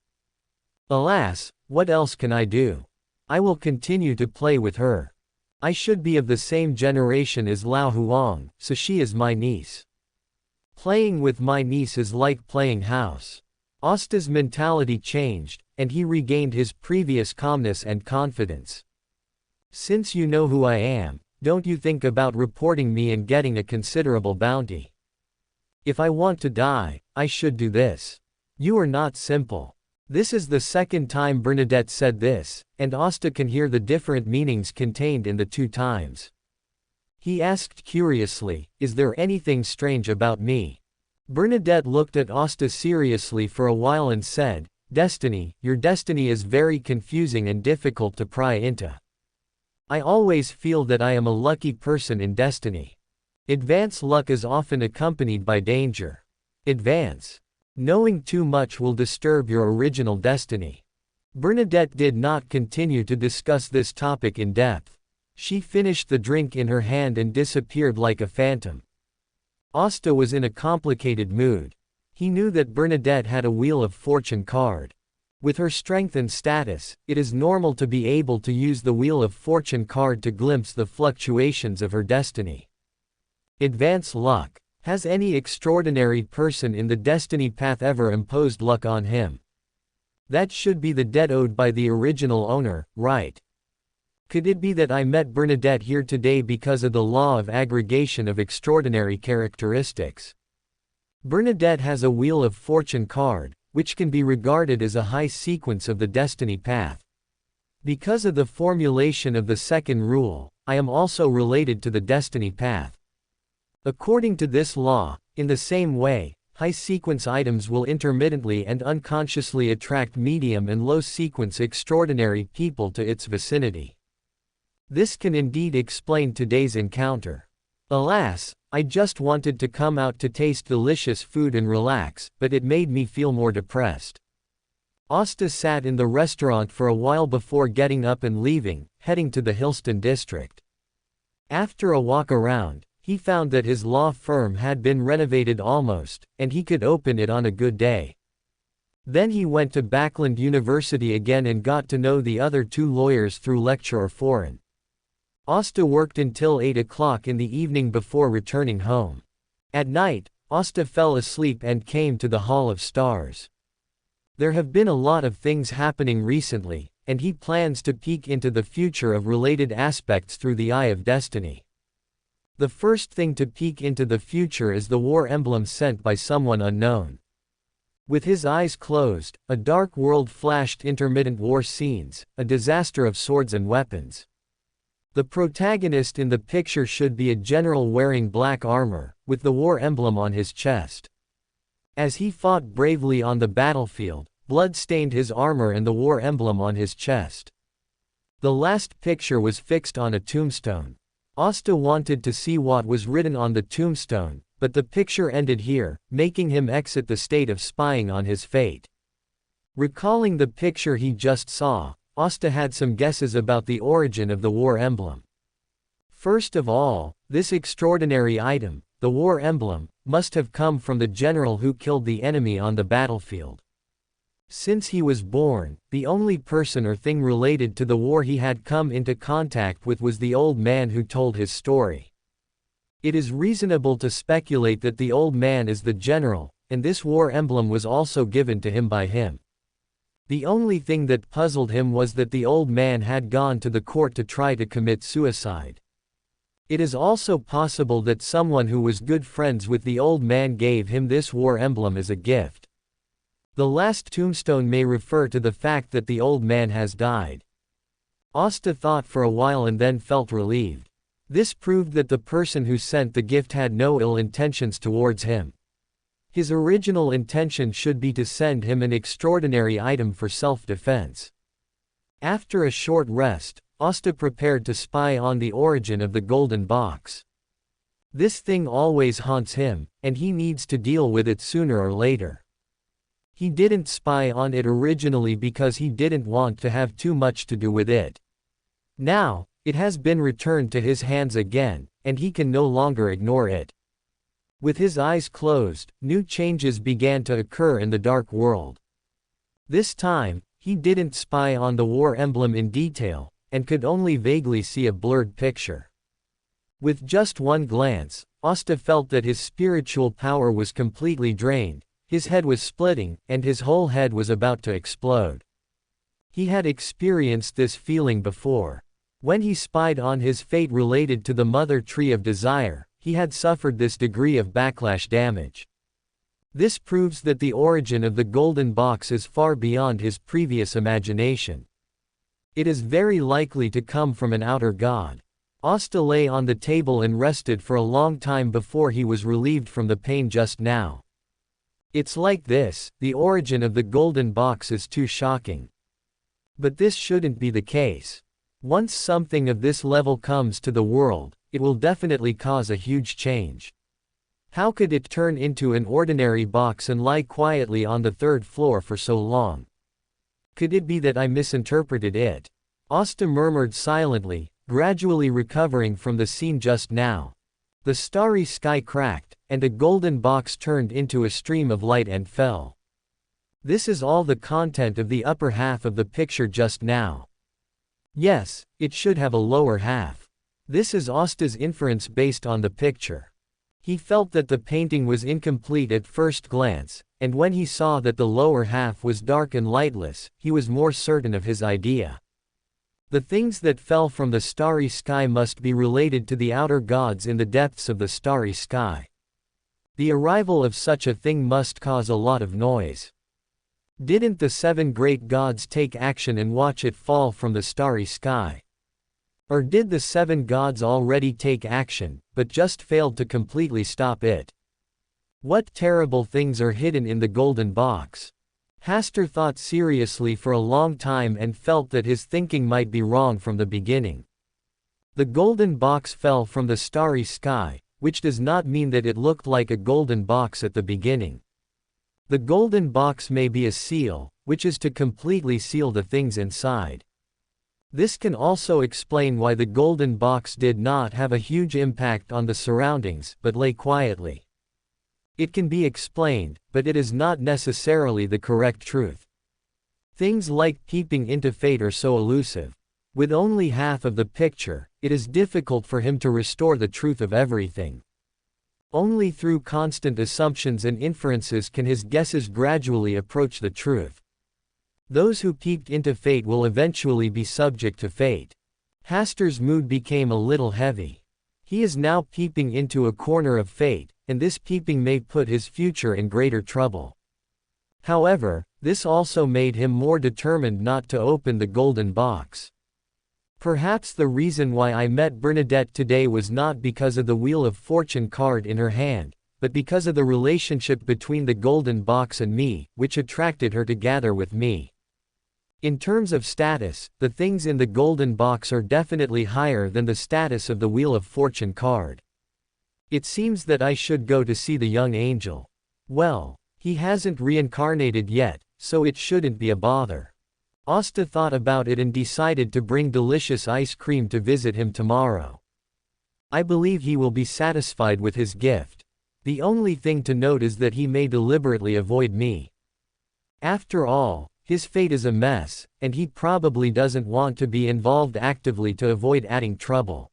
Alas, what else can I do? I will continue to play with her. I should be of the same generation as Lao Huang, so she is my niece. Playing with my niece is like playing house. Hasta's mentality changed, and he regained his previous calmness and confidence. Since you know who I am, don't you think about reporting me and getting a considerable bounty? If I want to die, I should do this. You are not simple. This is the second time Bernadette said this, and Hasta can hear the different meanings contained in the two times. He asked curiously, is there anything strange about me? Bernadette looked at Hasta seriously for a while and said, Destiny, your destiny is very confusing and difficult to pry into. I always feel that I am a lucky person in destiny. Advance luck is often accompanied by danger. Advance. Knowing too much will disturb your original destiny. Bernadette did not continue to discuss this topic in depth. She finished the drink in her hand and disappeared like a phantom. Asta was in a complicated mood. He knew that Bernadette had a Wheel of Fortune card. With her strength and status, it is normal to be able to use the Wheel of Fortune card to glimpse the fluctuations of her destiny. Advance luck. Has any extraordinary person in the destiny path ever imposed luck on him? That should be the debt owed by the original owner, right? Could it be that I met Bernadette here today because of the law of aggregation of extraordinary characteristics? Bernadette has a Wheel of Fortune card, which can be regarded as a high sequence of the destiny path. Because of the formulation of the second rule, I am also related to the destiny path. According to this law, in the same way, high sequence items will intermittently and unconsciously attract medium and low sequence extraordinary people to its vicinity. This can indeed explain today's encounter. Alas, I just wanted to come out to taste delicious food and relax, but it made me feel more depressed. Asta sat in the restaurant for a while before getting up and leaving, heading to the Hillston district. After a walk around, he found that his law firm had been renovated almost, and he could open it on a good day. Then he went to Backland University again and got to know the other two lawyers through lecturer foreign. Asta worked until 8 o'clock in the evening before returning home. At night, Asta fell asleep and came to the Hall of Stars. There have been a lot of things happening recently, and he plans to peek into the future of related aspects through the eye of destiny. The first thing to peek into the future is the war emblem sent by someone unknown. With his eyes closed, a dark world flashed intermittent war scenes, a disaster of swords and weapons. The protagonist in the picture should be a general wearing black armor, with the war emblem on his chest. As he fought bravely on the battlefield, blood stained his armor and the war emblem on his chest. The last picture was fixed on a tombstone. Asta wanted to see what was written on the tombstone, but the picture ended here, making him exit the state of spying on his fate. Recalling the picture he just saw, Asta had some guesses about the origin of the war emblem. First of all, this extraordinary item, the war emblem, must have come from the general who killed the enemy on the battlefield. Since he was born, the only person or thing related to the war he had come into contact with was the old man who told his story. It is reasonable to speculate that the old man is the general, and this war emblem was also given to him by him. The only thing that puzzled him was that the old man had gone to the court to try to commit suicide. It is also possible that someone who was good friends with the old man gave him this war emblem as a gift. The last tombstone may refer to the fact that the old man has died. Asta thought for a while and then felt relieved. This proved that the person who sent the gift had no ill intentions towards him. His original intention should be to send him an extraordinary item for self-defense. After a short rest, Asta prepared to spy on the origin of the golden box. This thing always haunts him, and he needs to deal with it sooner or later. He didn't spy on it originally because he didn't want to have too much to do with it. Now, it has been returned to his hands again, and he can no longer ignore it. With his eyes closed, new changes began to occur in the dark world. This time, he didn't spy on the war emblem in detail, and could only vaguely see a blurred picture. With just one glance, Asta felt that his spiritual power was completely drained, his head was splitting, and his whole head was about to explode. He had experienced this feeling before. When he spied on his fate related to the Mother Tree of Desire, he had suffered this degree of backlash damage. This proves that the origin of the golden box is far beyond his previous imagination. It is very likely to come from an outer god. Asta lay on the table and rested for a long time before he was relieved from the pain just now. It's like this, the origin of the golden box is too shocking. But this shouldn't be the case. Once something of this level comes to the world, it will definitely cause a huge change. How could it turn into an ordinary box and lie quietly on the third floor for so long? Could it be that I misinterpreted it? Asta murmured silently, gradually recovering from the scene just now. The starry sky cracked, and a golden box turned into a stream of light and fell. This is all the content of the upper half of the picture just now. Yes, it should have a lower half. This is Asta's inference based on the picture. He felt that the painting was incomplete at first glance, and when he saw that the lower half was dark and lightless, he was more certain of his idea. The things that fell from the starry sky must be related to the outer gods in the depths of the starry sky. The arrival of such a thing must cause a lot of noise. Didn't the 7 great gods take action and watch it fall from the starry sky? Or did the 7 gods already take action, but just failed to completely stop it? What terrible things are hidden in the golden box? Hasta thought seriously for a long time and felt that his thinking might be wrong from the beginning. The golden box fell from the starry sky, which does not mean that it looked like a golden box at the beginning. The golden box may be a seal, which is to completely seal the things inside. This can also explain why the golden box did not have a huge impact on the surroundings, but lay quietly. It can be explained, but it is not necessarily the correct truth. Things like peeping into fate are so elusive. With only half of the picture, it is difficult for him to restore the truth of everything. Only through constant assumptions and inferences can his guesses gradually approach the truth. Those who peeped into fate will eventually be subject to fate. Hasta's mood became a little heavy. He is now peeping into a corner of fate, and this peeping may put his future in greater trouble. However, this also made him more determined not to open the golden box. Perhaps the reason why I met Bernadette today was not because of the Wheel of Fortune card in her hand, but because of the relationship between the golden box and me, which attracted her to gather with me. In terms of status, the things in the golden box are definitely higher than the status of the Wheel of Fortune card. It seems that I should go to see the young angel. Well, he hasn't reincarnated yet, so it shouldn't be a bother. Asta thought about it and decided to bring delicious ice cream to visit him tomorrow. I believe he will be satisfied with his gift. The only thing to note is that he may deliberately avoid me. After all, his fate is a mess, and he probably doesn't want to be involved actively to avoid adding trouble.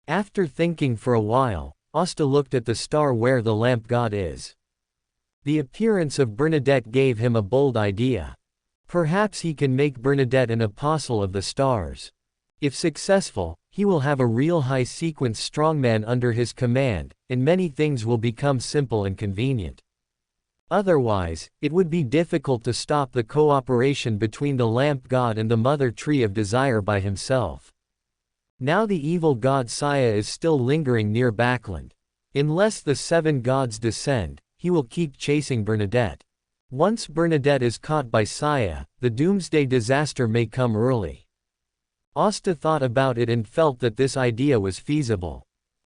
After thinking for a while, Asta looked at the star where the lamp god is. The appearance of Bernadette gave him a bold idea. Perhaps he can make Bernadette an apostle of the stars. If successful, he will have a real high-sequence strongman under his command, and many things will become simple and convenient. Otherwise, it would be difficult to stop the cooperation between the lamp god and the mother tree of desire by himself. Now the evil god Saya is still lingering near Backland. Unless the 7 gods descend, he will keep chasing Bernadette. Once Bernadette is caught by Saya, the doomsday disaster may come early. Asta thought about it and felt that this idea was feasible.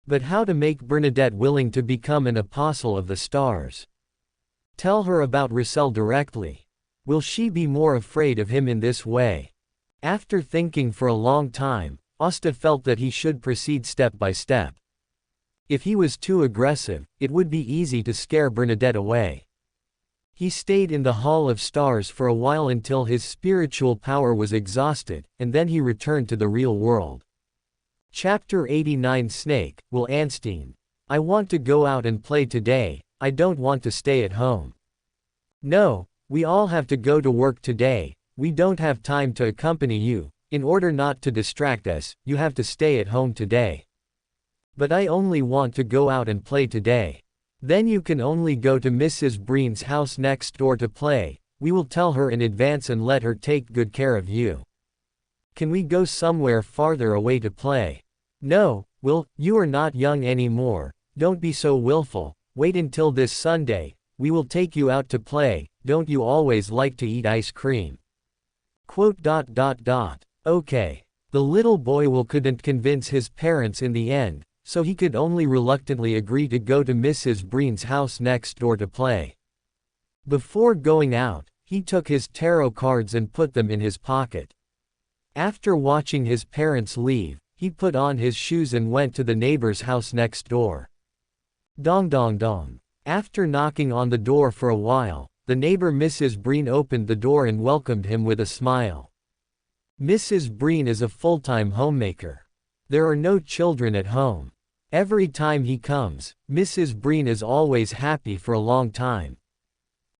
But how to make Bernadette willing to become an apostle of the stars? Tell her about Russell directly. Will she be more afraid of him in this way? After thinking for a long time, Asta felt that he should proceed step by step. If he was too aggressive, it would be easy to scare Bernadette away. He stayed in the Hall of Stars for a while until his spiritual power was exhausted, and then he returned to the real world. Chapter 89 Snake, Will Anstein. I want to go out and play today, I don't want to stay at home. No, we all have to go to work today, we don't have time to accompany you, in order not to distract us, you have to stay at home today. But I only want to go out and play today. Then you can only go to Mrs. Breen's house next door to play, we will tell her in advance and let her take good care of you. Can we go somewhere farther away to play? No, Will, you are not young anymore, don't be so willful, wait until this Sunday, we will take you out to play, don't you always like to eat ice cream? Okay. The little boy couldn't convince his parents in the end, so he could only reluctantly agree to go to Mrs. Breen's house next door to play. Before going out, he took his tarot cards and put them in his pocket. After watching his parents leave, he put on his shoes and went to the neighbor's house next door. Dong dong dong. After knocking on the door for a while, the neighbor Mrs. Breen opened the door and welcomed him with a smile. Mrs. Breen is a full-time homemaker. There are no children at home. Every time he comes, Mrs. Breen is always happy for a long time.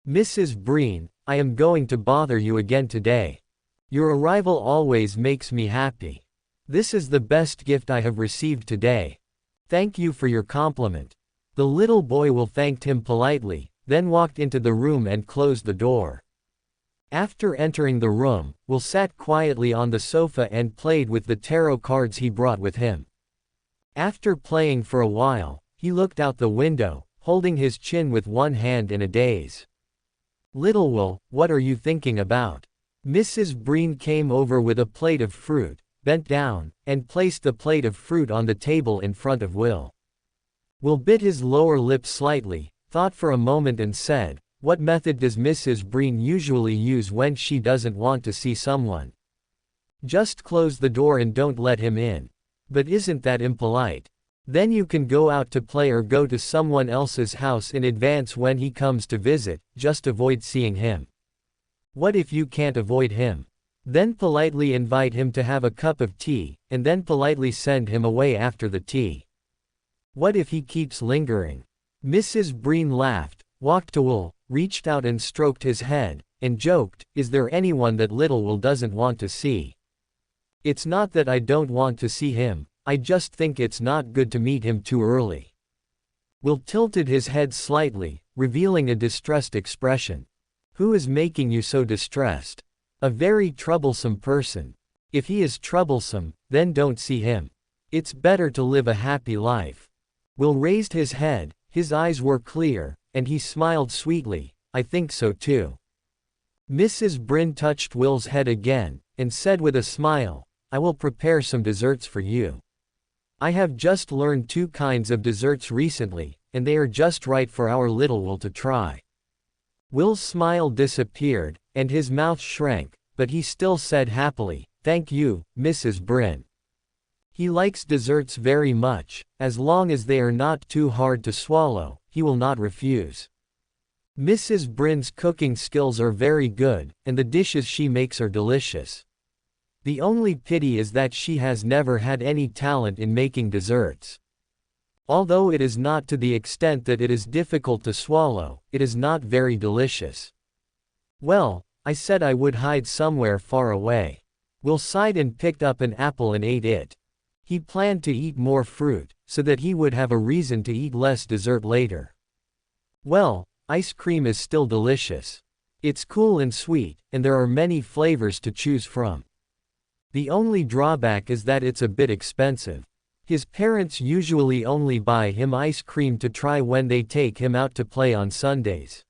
Mrs. Breen, I am going to bother you again today. Your arrival always makes me happy. This is the best gift I have received today. Thank you for your compliment. The little boy Will thanked him politely, then walked into the room and closed the door. After entering the room, Will sat quietly on the sofa and played with the tarot cards he brought with him. After playing for a while, he looked out the window, holding his chin with one hand in a daze. Little Will, what are you thinking about? Mrs. Breen came over with a plate of fruit, bent down, and placed the plate of fruit on the table in front of Will. Will bit his lower lip slightly, thought for a moment and said, "What method does Mrs. Breen usually use when she doesn't want to see someone? Just close the door and don't let him in. But isn't that impolite? Then you can go out to play or go to someone else's house in advance when he comes to visit, just avoid seeing him. What if you can't avoid him? Then politely invite him to have a cup of tea, and then politely send him away after the tea. What if he keeps lingering?" Mrs. Breen laughed, walked to Will, reached out and stroked his head, and joked, "Is there anyone that little Will doesn't want to see? It's not that I don't want to see him, I just think it's not good to meet him too early." Will tilted his head slightly, revealing a distressed expression. "Who is making you so distressed?" "A very troublesome person." "If he is troublesome, then don't see him. It's better to live a happy life." Will raised his head, his eyes were clear, and he smiled sweetly, "I think so too." Mrs. Breen touched Will's head again, and said with a smile, "I will prepare some desserts for you. I have just learned 2 kinds of desserts recently, and they are just right for our little Will to try." Will's smile disappeared, and his mouth shrank, but he still said happily, "Thank you, Mrs. Breen." He likes desserts very much, as long as they are not too hard to swallow, he will not refuse. Mrs. Breen's cooking skills are very good, and the dishes she makes are delicious. The only pity is that she has never had any talent in making desserts. Although it is not to the extent that it is difficult to swallow, it is not very delicious. "Well, I said I would hide somewhere far away." Will sighed and picked up an apple and ate it. He planned to eat more fruit, so that he would have a reason to eat less dessert later. "Well, ice cream is still delicious. It's cool and sweet, and there are many flavors to choose from. The only drawback is that it's a bit expensive. His parents usually only buy him ice cream to try when they take him out to play on Sundays.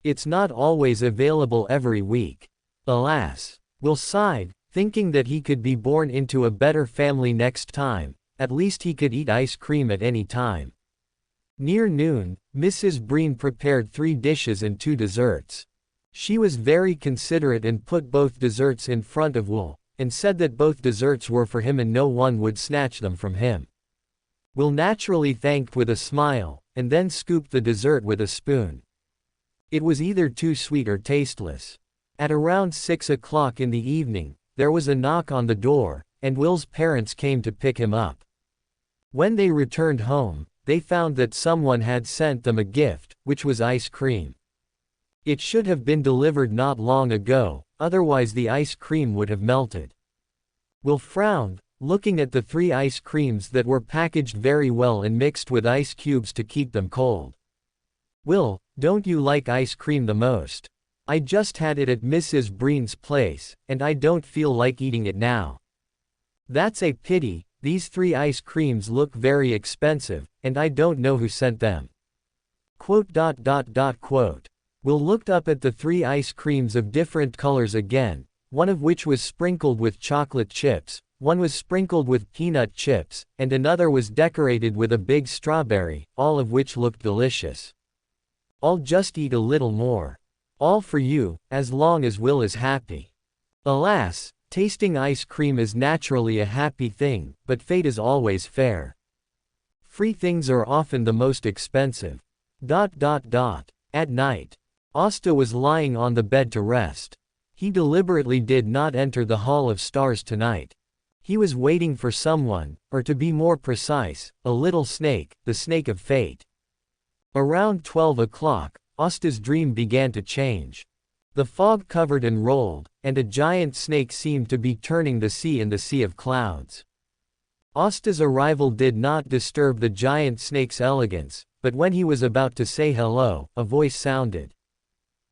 It's not always available every week. Alas." Will sighed, thinking that he could be born into a better family next time, at least he could eat ice cream at any time. Near noon, Mrs. Breen prepared 3 dishes and 2 desserts. She was very considerate and put both desserts in front of Will, and said that both desserts were for him and no one would snatch them from him. Will naturally thanked with a smile, and then scooped the dessert with a spoon. It was either too sweet or tasteless. At around 6 o'clock in the evening, there was a knock on the door, and Will's parents came to pick him up. When they returned home, they found that someone had sent them a gift, which was ice cream. It should have been delivered not long ago, otherwise the ice cream would have melted. Will frowned, looking at the 3 ice creams that were packaged very well and mixed with ice cubes to keep them cold. "Will, don't you like ice cream the most? I just had it at Mrs. Breen's place, and I don't feel like eating it now." "That's a pity, these 3 ice creams look very expensive, and I don't know who sent them." Will looked up at the 3 ice creams of different colors again, one of which was sprinkled with chocolate chips, one was sprinkled with peanut chips, and another was decorated with a big strawberry, all of which looked delicious. "I'll just eat a little more. All for you, as long as Will is happy." Alas, Tasting ice cream is naturally a happy thing, but fate is always fair. Free things are often the most expensive. At night, Asta was lying on the bed to rest. He deliberately did not enter the Hall of Stars tonight. He was waiting for someone, or to be more precise, a little snake, the snake of fate. Around 12 o'clock, Asta's dream began to change. The fog covered and rolled, and a giant snake seemed to be turning the sea in the sea of clouds. Asta's arrival did not disturb the giant snake's elegance, but when he was about to say hello, a voice sounded.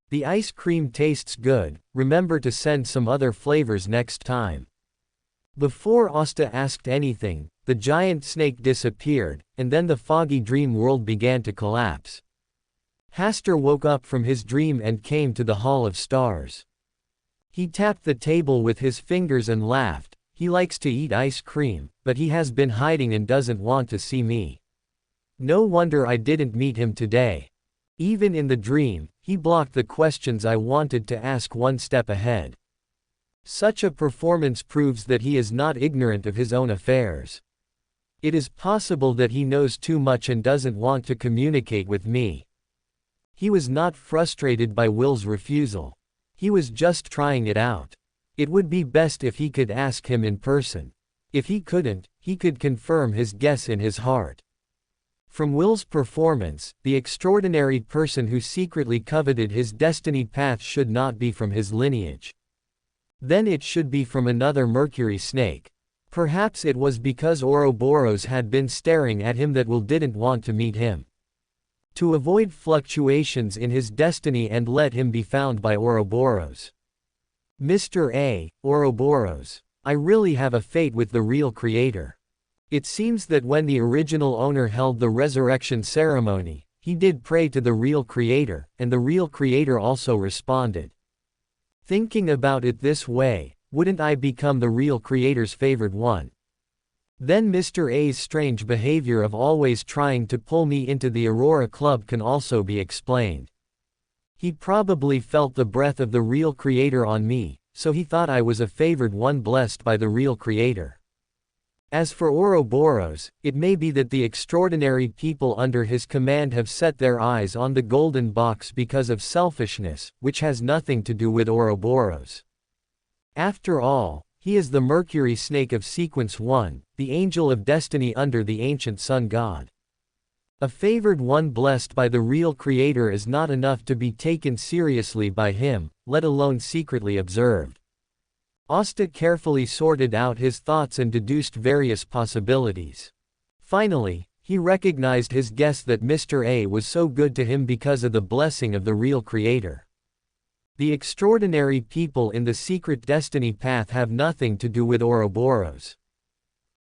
"The ice cream tastes good, remember to send some other flavors next time." Before Asta asked anything, the giant snake disappeared, and then the foggy dream world began to collapse. Hasta woke up from his dream and came to the Hall of Stars. He tapped the table with his fingers and laughed. He likes to eat ice cream, but he has been hiding and doesn't want to see me. No wonder I didn't meet him today. Even in the dream, he blocked the questions I wanted to ask one step ahead. Such a performance proves that he is not ignorant of his own affairs. It is possible that he knows too much and doesn't want to communicate with me. He was not frustrated by Will's refusal. He was just trying it out. It would be best if he could ask him in person. If he couldn't, he could confirm his guess in his heart. From Will's performance, the extraordinary person who secretly coveted his destiny path should not be from his lineage. Then it should be from another Mercury snake. Perhaps it was because Ouroboros had been staring at him that Will didn't want to meet him. To avoid fluctuations in his destiny and let him be found by Ouroboros. Mr. A. Ouroboros, I really have a fate with the real creator. It seems that when the original owner held the resurrection ceremony, he did pray to the real creator, and the real creator also responded. Thinking about it this way, wouldn't I become the real creator's favored one? Then Mr. A's strange behavior of always trying to pull me into the Aurora Club can also be explained. He probably felt the breath of the real creator on me, so he thought I was a favored one blessed by the real creator. As for Ouroboros, it may be that the extraordinary people under his command have set their eyes on the golden box because of selfishness, which has nothing to do with Ouroboros. After all, he is the Mercury snake of Sequence 1, the angel of destiny under the ancient sun god. A favored one blessed by the real creator is not enough to be taken seriously by him, let alone secretly observed. Asta carefully sorted out his thoughts and deduced various possibilities. Finally, he recognized his guess that Mr. A was so good to him because of the blessing of the real creator. The extraordinary people in the secret destiny path have nothing to do with Ouroboros.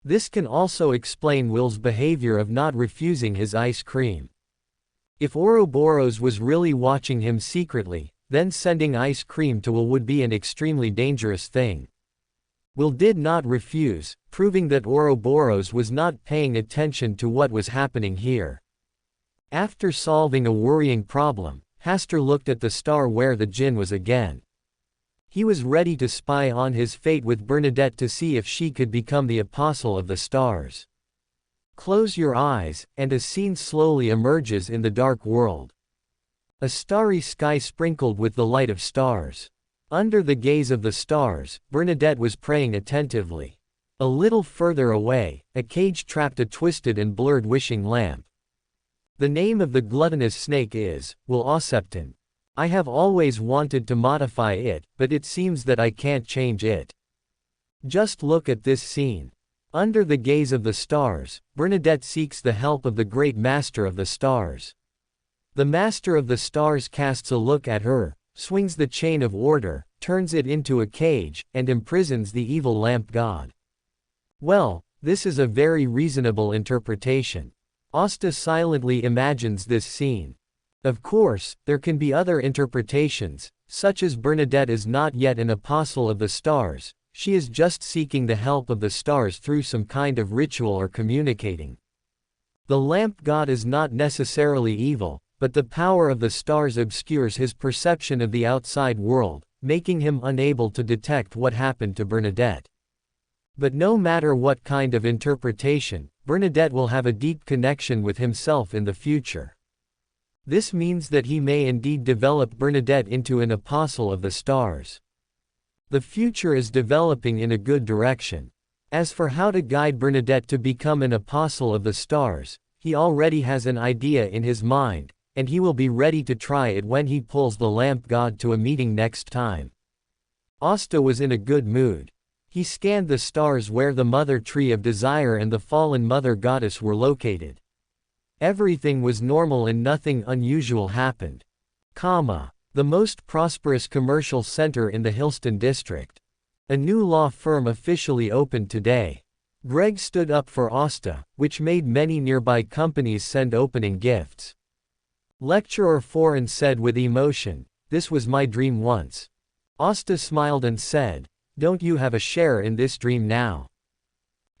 This can also explain Will's behavior of not refusing his ice cream. If Ouroboros was really watching him secretly, then sending ice cream to Will would be an extremely dangerous thing. Will did not refuse, proving that Ouroboros was not paying attention to what was happening here. After solving a worrying problem, Hasta looked at the star where the djinn was again. He was ready to spy on his fate with Bernadette to see if she could become the apostle of the stars. Close your eyes, and a scene slowly emerges in the dark world. A starry sky sprinkled with the light of stars. Under the gaze of the stars, Bernadette was praying attentively. A little further away, a cage trapped a twisted and blurred wishing lamp. The name of the gluttonous snake is Will Osepton. I have always wanted to modify it, but it seems that I can't change it. Just look at this scene. Under the gaze of the stars, Bernadette seeks the help of the great master of the stars. The master of the stars casts a look at her, swings the chain of order, turns it into a cage, and imprisons the evil lamp god. Well, this is a very reasonable interpretation. Asta silently imagines this scene. Of course, there can be other interpretations, such as Bernadette is not yet an apostle of the stars, she is just seeking the help of the stars through some kind of ritual or communicating. The lamp god is not necessarily evil, but the power of the stars obscures his perception of the outside world, making him unable to detect what happened to Bernadette. But no matter what kind of interpretation, Bernadette will have a deep connection with himself in the future. This means that he may indeed develop Bernadette into an apostle of the stars. The future is developing in a good direction. As for how to guide Bernadette to become an apostle of the stars, he already has an idea in his mind, and he will be ready to try it when he pulls the lamp god to a meeting next time. Asta was in a good mood. He scanned the stars where the mother tree of desire and the fallen mother goddess were located. Everything was normal and nothing unusual happened. The most prosperous commercial center in the Hillston district. A new law firm officially opened today. Greg stood up for Asta, which made many nearby companies send opening gifts. Lecturer Foreign said with emotion, "This was my dream once." Asta smiled and said, "Don't you have a share in this dream now?"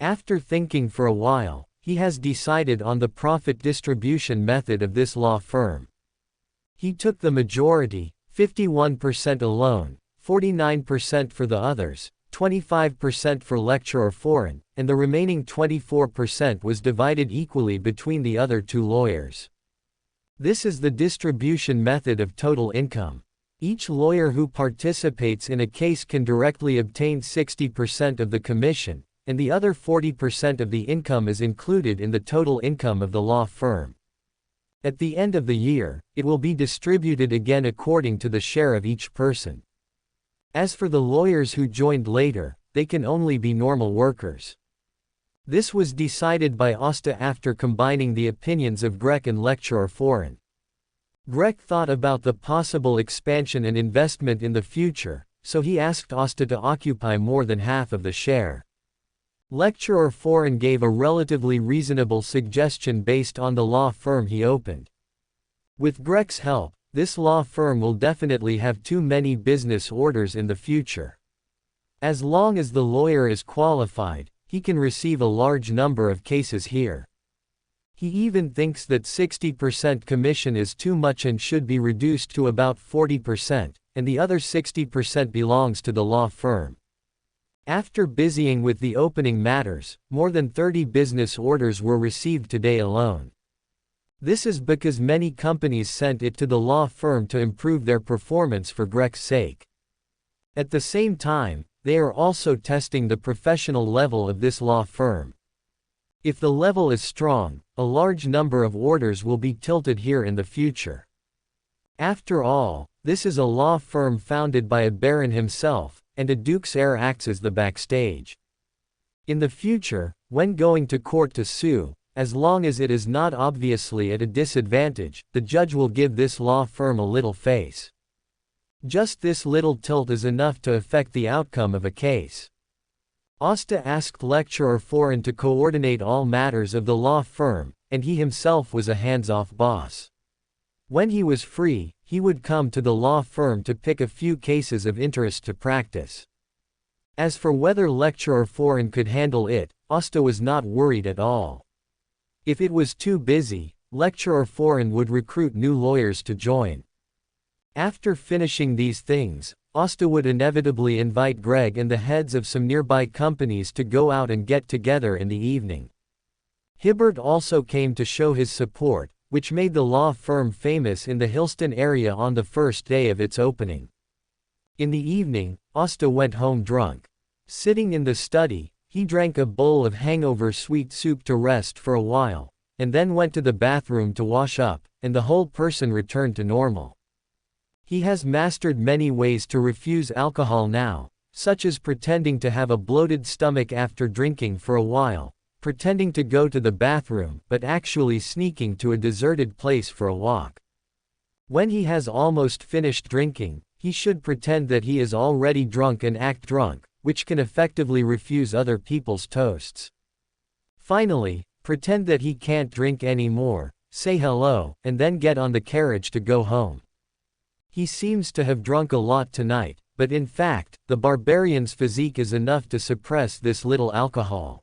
After thinking for a while, he has decided on the profit distribution method of this law firm. He took the majority, 51% alone, 49% for the others, 25% for Lecturer Foreign, and the remaining 24% was divided equally between the other two lawyers. This is the distribution method of total income. Each lawyer who participates in a case can directly obtain 60% of the commission, and the other 40% of the income is included in the total income of the law firm. At the end of the year, it will be distributed again according to the share of each person. As for the lawyers who joined later, they can only be normal workers. This was decided by Asta after combining the opinions of Greg and Lecturer Foreign. Greg thought about the possible expansion and investment in the future, so he asked Asta to occupy more than half of the share. Lecturer Foreign gave a relatively reasonable suggestion based on the law firm he opened. With Greg's help, this law firm will definitely have too many business orders in the future. As long as the lawyer is qualified, he can receive a large number of cases here. He even thinks that 60% commission is too much and should be reduced to about 40%, and the other 60% belongs to the law firm. After busying with the opening matters, more than 30 business orders were received today alone. This is because many companies sent it to the law firm to improve their performance for Greg's sake. At the same time, they are also testing the professional level of this law firm. If the level is strong, a large number of orders will be tilted here in the future. After all, this is a law firm founded by a baron himself, and a duke's heir acts as the backstage. In the future, when going to court to sue, as long as it is not obviously at a disadvantage, the judge will give this law firm a little face. Just this little tilt is enough to affect the outcome of a case. Asta asked Lecturer Foreign to coordinate all matters of the law firm, and he himself was a hands-off boss. When he was free, he would come to the law firm to pick a few cases of interest to practice. As for whether Lecturer Foreign could handle it, Asta was not worried at all. If it was too busy, Lecturer Foreign would recruit new lawyers to join. After finishing these things, Asta would inevitably invite Greg and the heads of some nearby companies to go out and get together in the evening. Hibbert also came to show his support, which made the law firm famous in the Hillston area on the first day of its opening. In the evening, Asta went home drunk. Sitting in the study, he drank a bowl of hangover sweet soup to rest for a while, and then went to the bathroom to wash up, and the whole person returned to normal. He has mastered many ways to refuse alcohol now, such as pretending to have a bloated stomach after drinking for a while, pretending to go to the bathroom but actually sneaking to a deserted place for a walk. When he has almost finished drinking, he should pretend that he is already drunk and act drunk, which can effectively refuse other people's toasts. Finally, pretend that he can't drink anymore, say hello, and then get on the carriage to go home. He seems to have drunk a lot tonight, but in fact, the barbarian's physique is enough to suppress this little alcohol.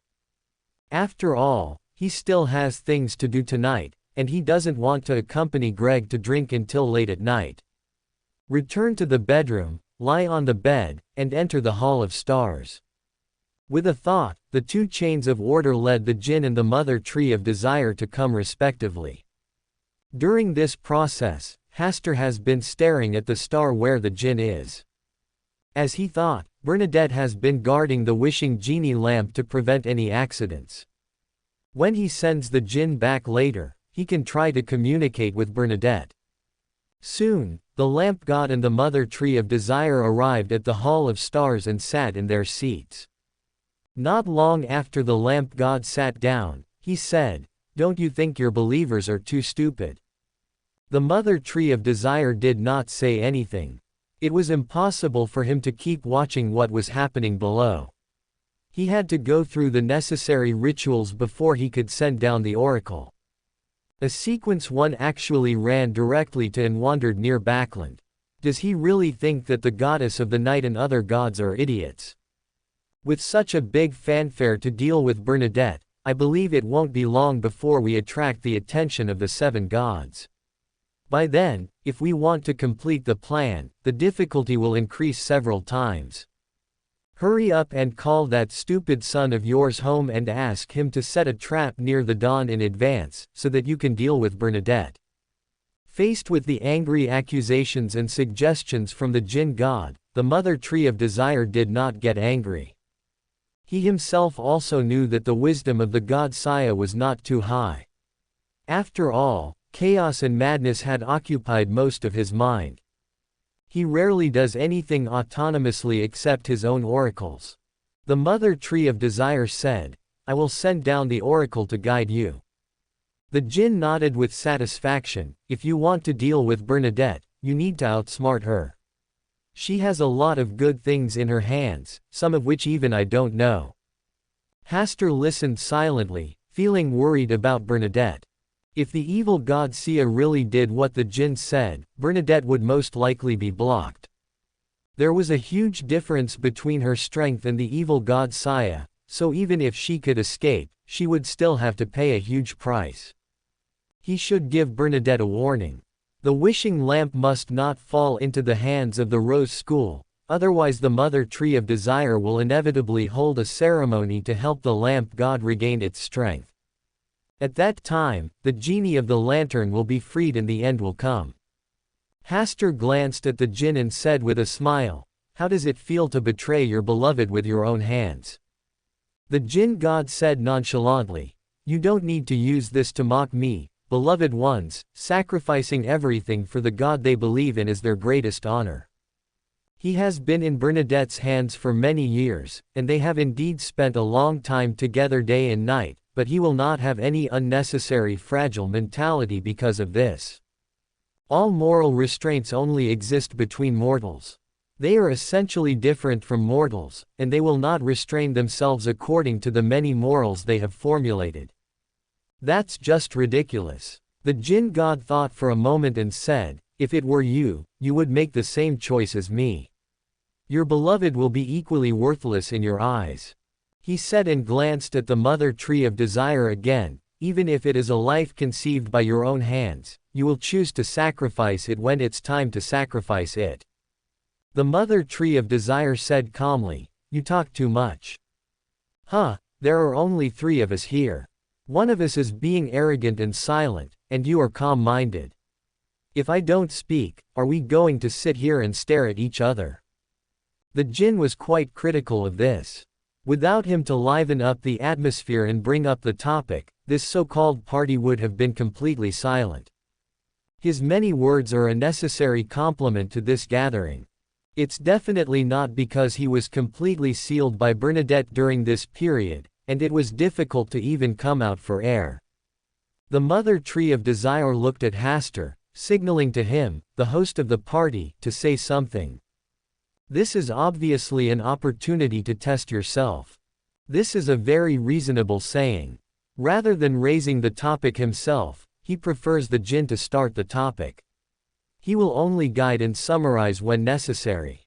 After all, he still has things to do tonight, and he doesn't want to accompany Greg to drink until late at night. Returned to the bedroom, lie on the bed, and enter the Hall of Stars. With a thought, the two chains of order led the Jinn and the Mother Tree of Desire to come respectively. During this process, Hasta has been staring at the star where the Jinn is. As he thought, Bernadette has been guarding the wishing genie lamp to prevent any accidents. When he sends the Jinn back later, he can try to communicate with Bernadette. Soon, the lamp god and the Mother Tree of Desire arrived at the Hall of Stars and sat in their seats. Not long after the lamp god sat down, he said, "Don't you think your believers are too stupid?" The Mother Tree of Desire did not say anything. It was impossible for him to keep watching what was happening below. He had to go through the necessary rituals before he could send down the oracle. A sequence one actually ran directly to and wandered near Backland. Does he really think that the goddess of the night and other gods are idiots? With such a big fanfare to deal with Bernadette, I believe it won't be long before we attract the attention of the seven gods. By then, if we want to complete the plan, the difficulty will increase several times. Hurry up and call that stupid son of yours home and ask him to set a trap near the dawn in advance, so that you can deal with Bernadette. Faced with the angry accusations and suggestions from the Jinn god, the Mother Tree of Desire did not get angry. He himself also knew that the wisdom of the god Saya was not too high. After all, chaos and madness had occupied most of his mind. He rarely does anything autonomously except his own oracles. The Mother Tree of Desire said, "I will send down the oracle to guide you." The Jinn nodded with satisfaction. "If you want to deal with Bernadette, you need to outsmart her. She has a lot of good things in her hands, some of which even I don't know." Hasta listened silently, feeling worried about Bernadette. If the evil god Sia really did what the Jinn said, Bernadette would most likely be blocked. There was a huge difference between her strength and the evil god Saya, so even if she could escape, she would still have to pay a huge price. He should give Bernadette a warning. The wishing lamp must not fall into the hands of the Rose School, otherwise the Mother Tree of Desire will inevitably hold a ceremony to help the lamp god regain its strength. At that time, the genie of the lantern will be freed and the end will come. Hasta glanced at the Jinn and said with a smile, "How does it feel to betray your beloved with your own hands?" The Jinn god said nonchalantly, "You don't need to use this to mock me, beloved ones, sacrificing everything for the god they believe in is their greatest honor. He has been in Bernadette's hands for many years, and they have indeed spent a long time together day and night, but he will not have any unnecessary fragile mentality because of this. All moral restraints only exist between mortals. They are essentially different from mortals, and they will not restrain themselves according to the many morals they have formulated. That's just ridiculous." The Jinn god thought for a moment and said, "If it were you, you would make the same choice as me. Your beloved will be equally worthless in your eyes." He said and glanced at the Mother Tree of Desire again, "Even if it is a life conceived by your own hands, you will choose to sacrifice it when it's time to sacrifice it." The Mother Tree of Desire said calmly, "You talk too much. There are only 3 of us here. One of us is being arrogant and silent, and you are calm-minded. If I don't speak, are we going to sit here and stare at each other?" The Jinn was quite critical of this. Without him to liven up the atmosphere and bring up the topic, this so-called party would have been completely silent. His many words are a necessary complement to this gathering. It's definitely not because he was completely sealed by Bernadette during this period, and it was difficult to even come out for air. The Mother Tree of Desire looked at Hasta, signaling to him, the host of the party, to say something. This is obviously an opportunity to test yourself. This is a very reasonable saying. Rather than raising the topic himself, he prefers the Jinn to start the topic. He will only guide and summarize when necessary.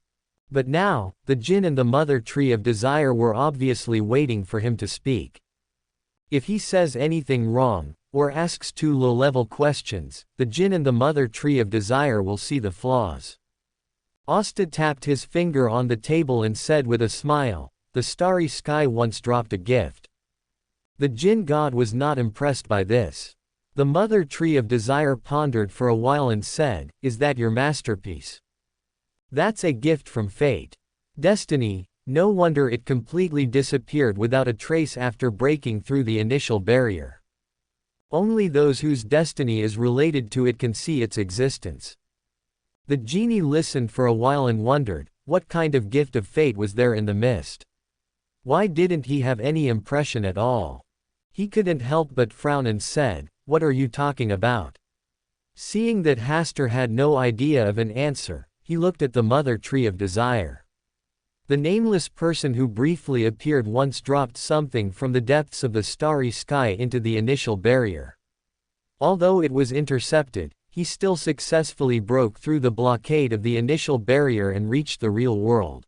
But now, the Jinn and the Mother Tree of Desire were obviously waiting for him to speak. If he says anything wrong, or asks too low-level questions, the Jinn and the Mother Tree of Desire will see the flaws. Asta tapped his finger on the table and said with a smile, "The starry sky once dropped a gift." The Jinn god was not impressed by this. The mother tree of desire pondered for a while and said, "Is that your masterpiece?" "That's a gift from fate. Destiny." No wonder it completely disappeared without a trace after breaking through the initial barrier. Only those whose destiny is related to it can see its existence. The genie listened for a while and wondered, what kind of gift of fate was there in the mist? Why didn't he have any impression at all? He couldn't help but frown and said, "What are you talking about?" Seeing that Hastur had no idea of an answer, he looked at the mother tree of desire. The nameless person who briefly appeared once dropped something from the depths of the starry sky into the initial barrier. Although it was intercepted, he still successfully broke through the blockade of the initial barrier and reached the real world.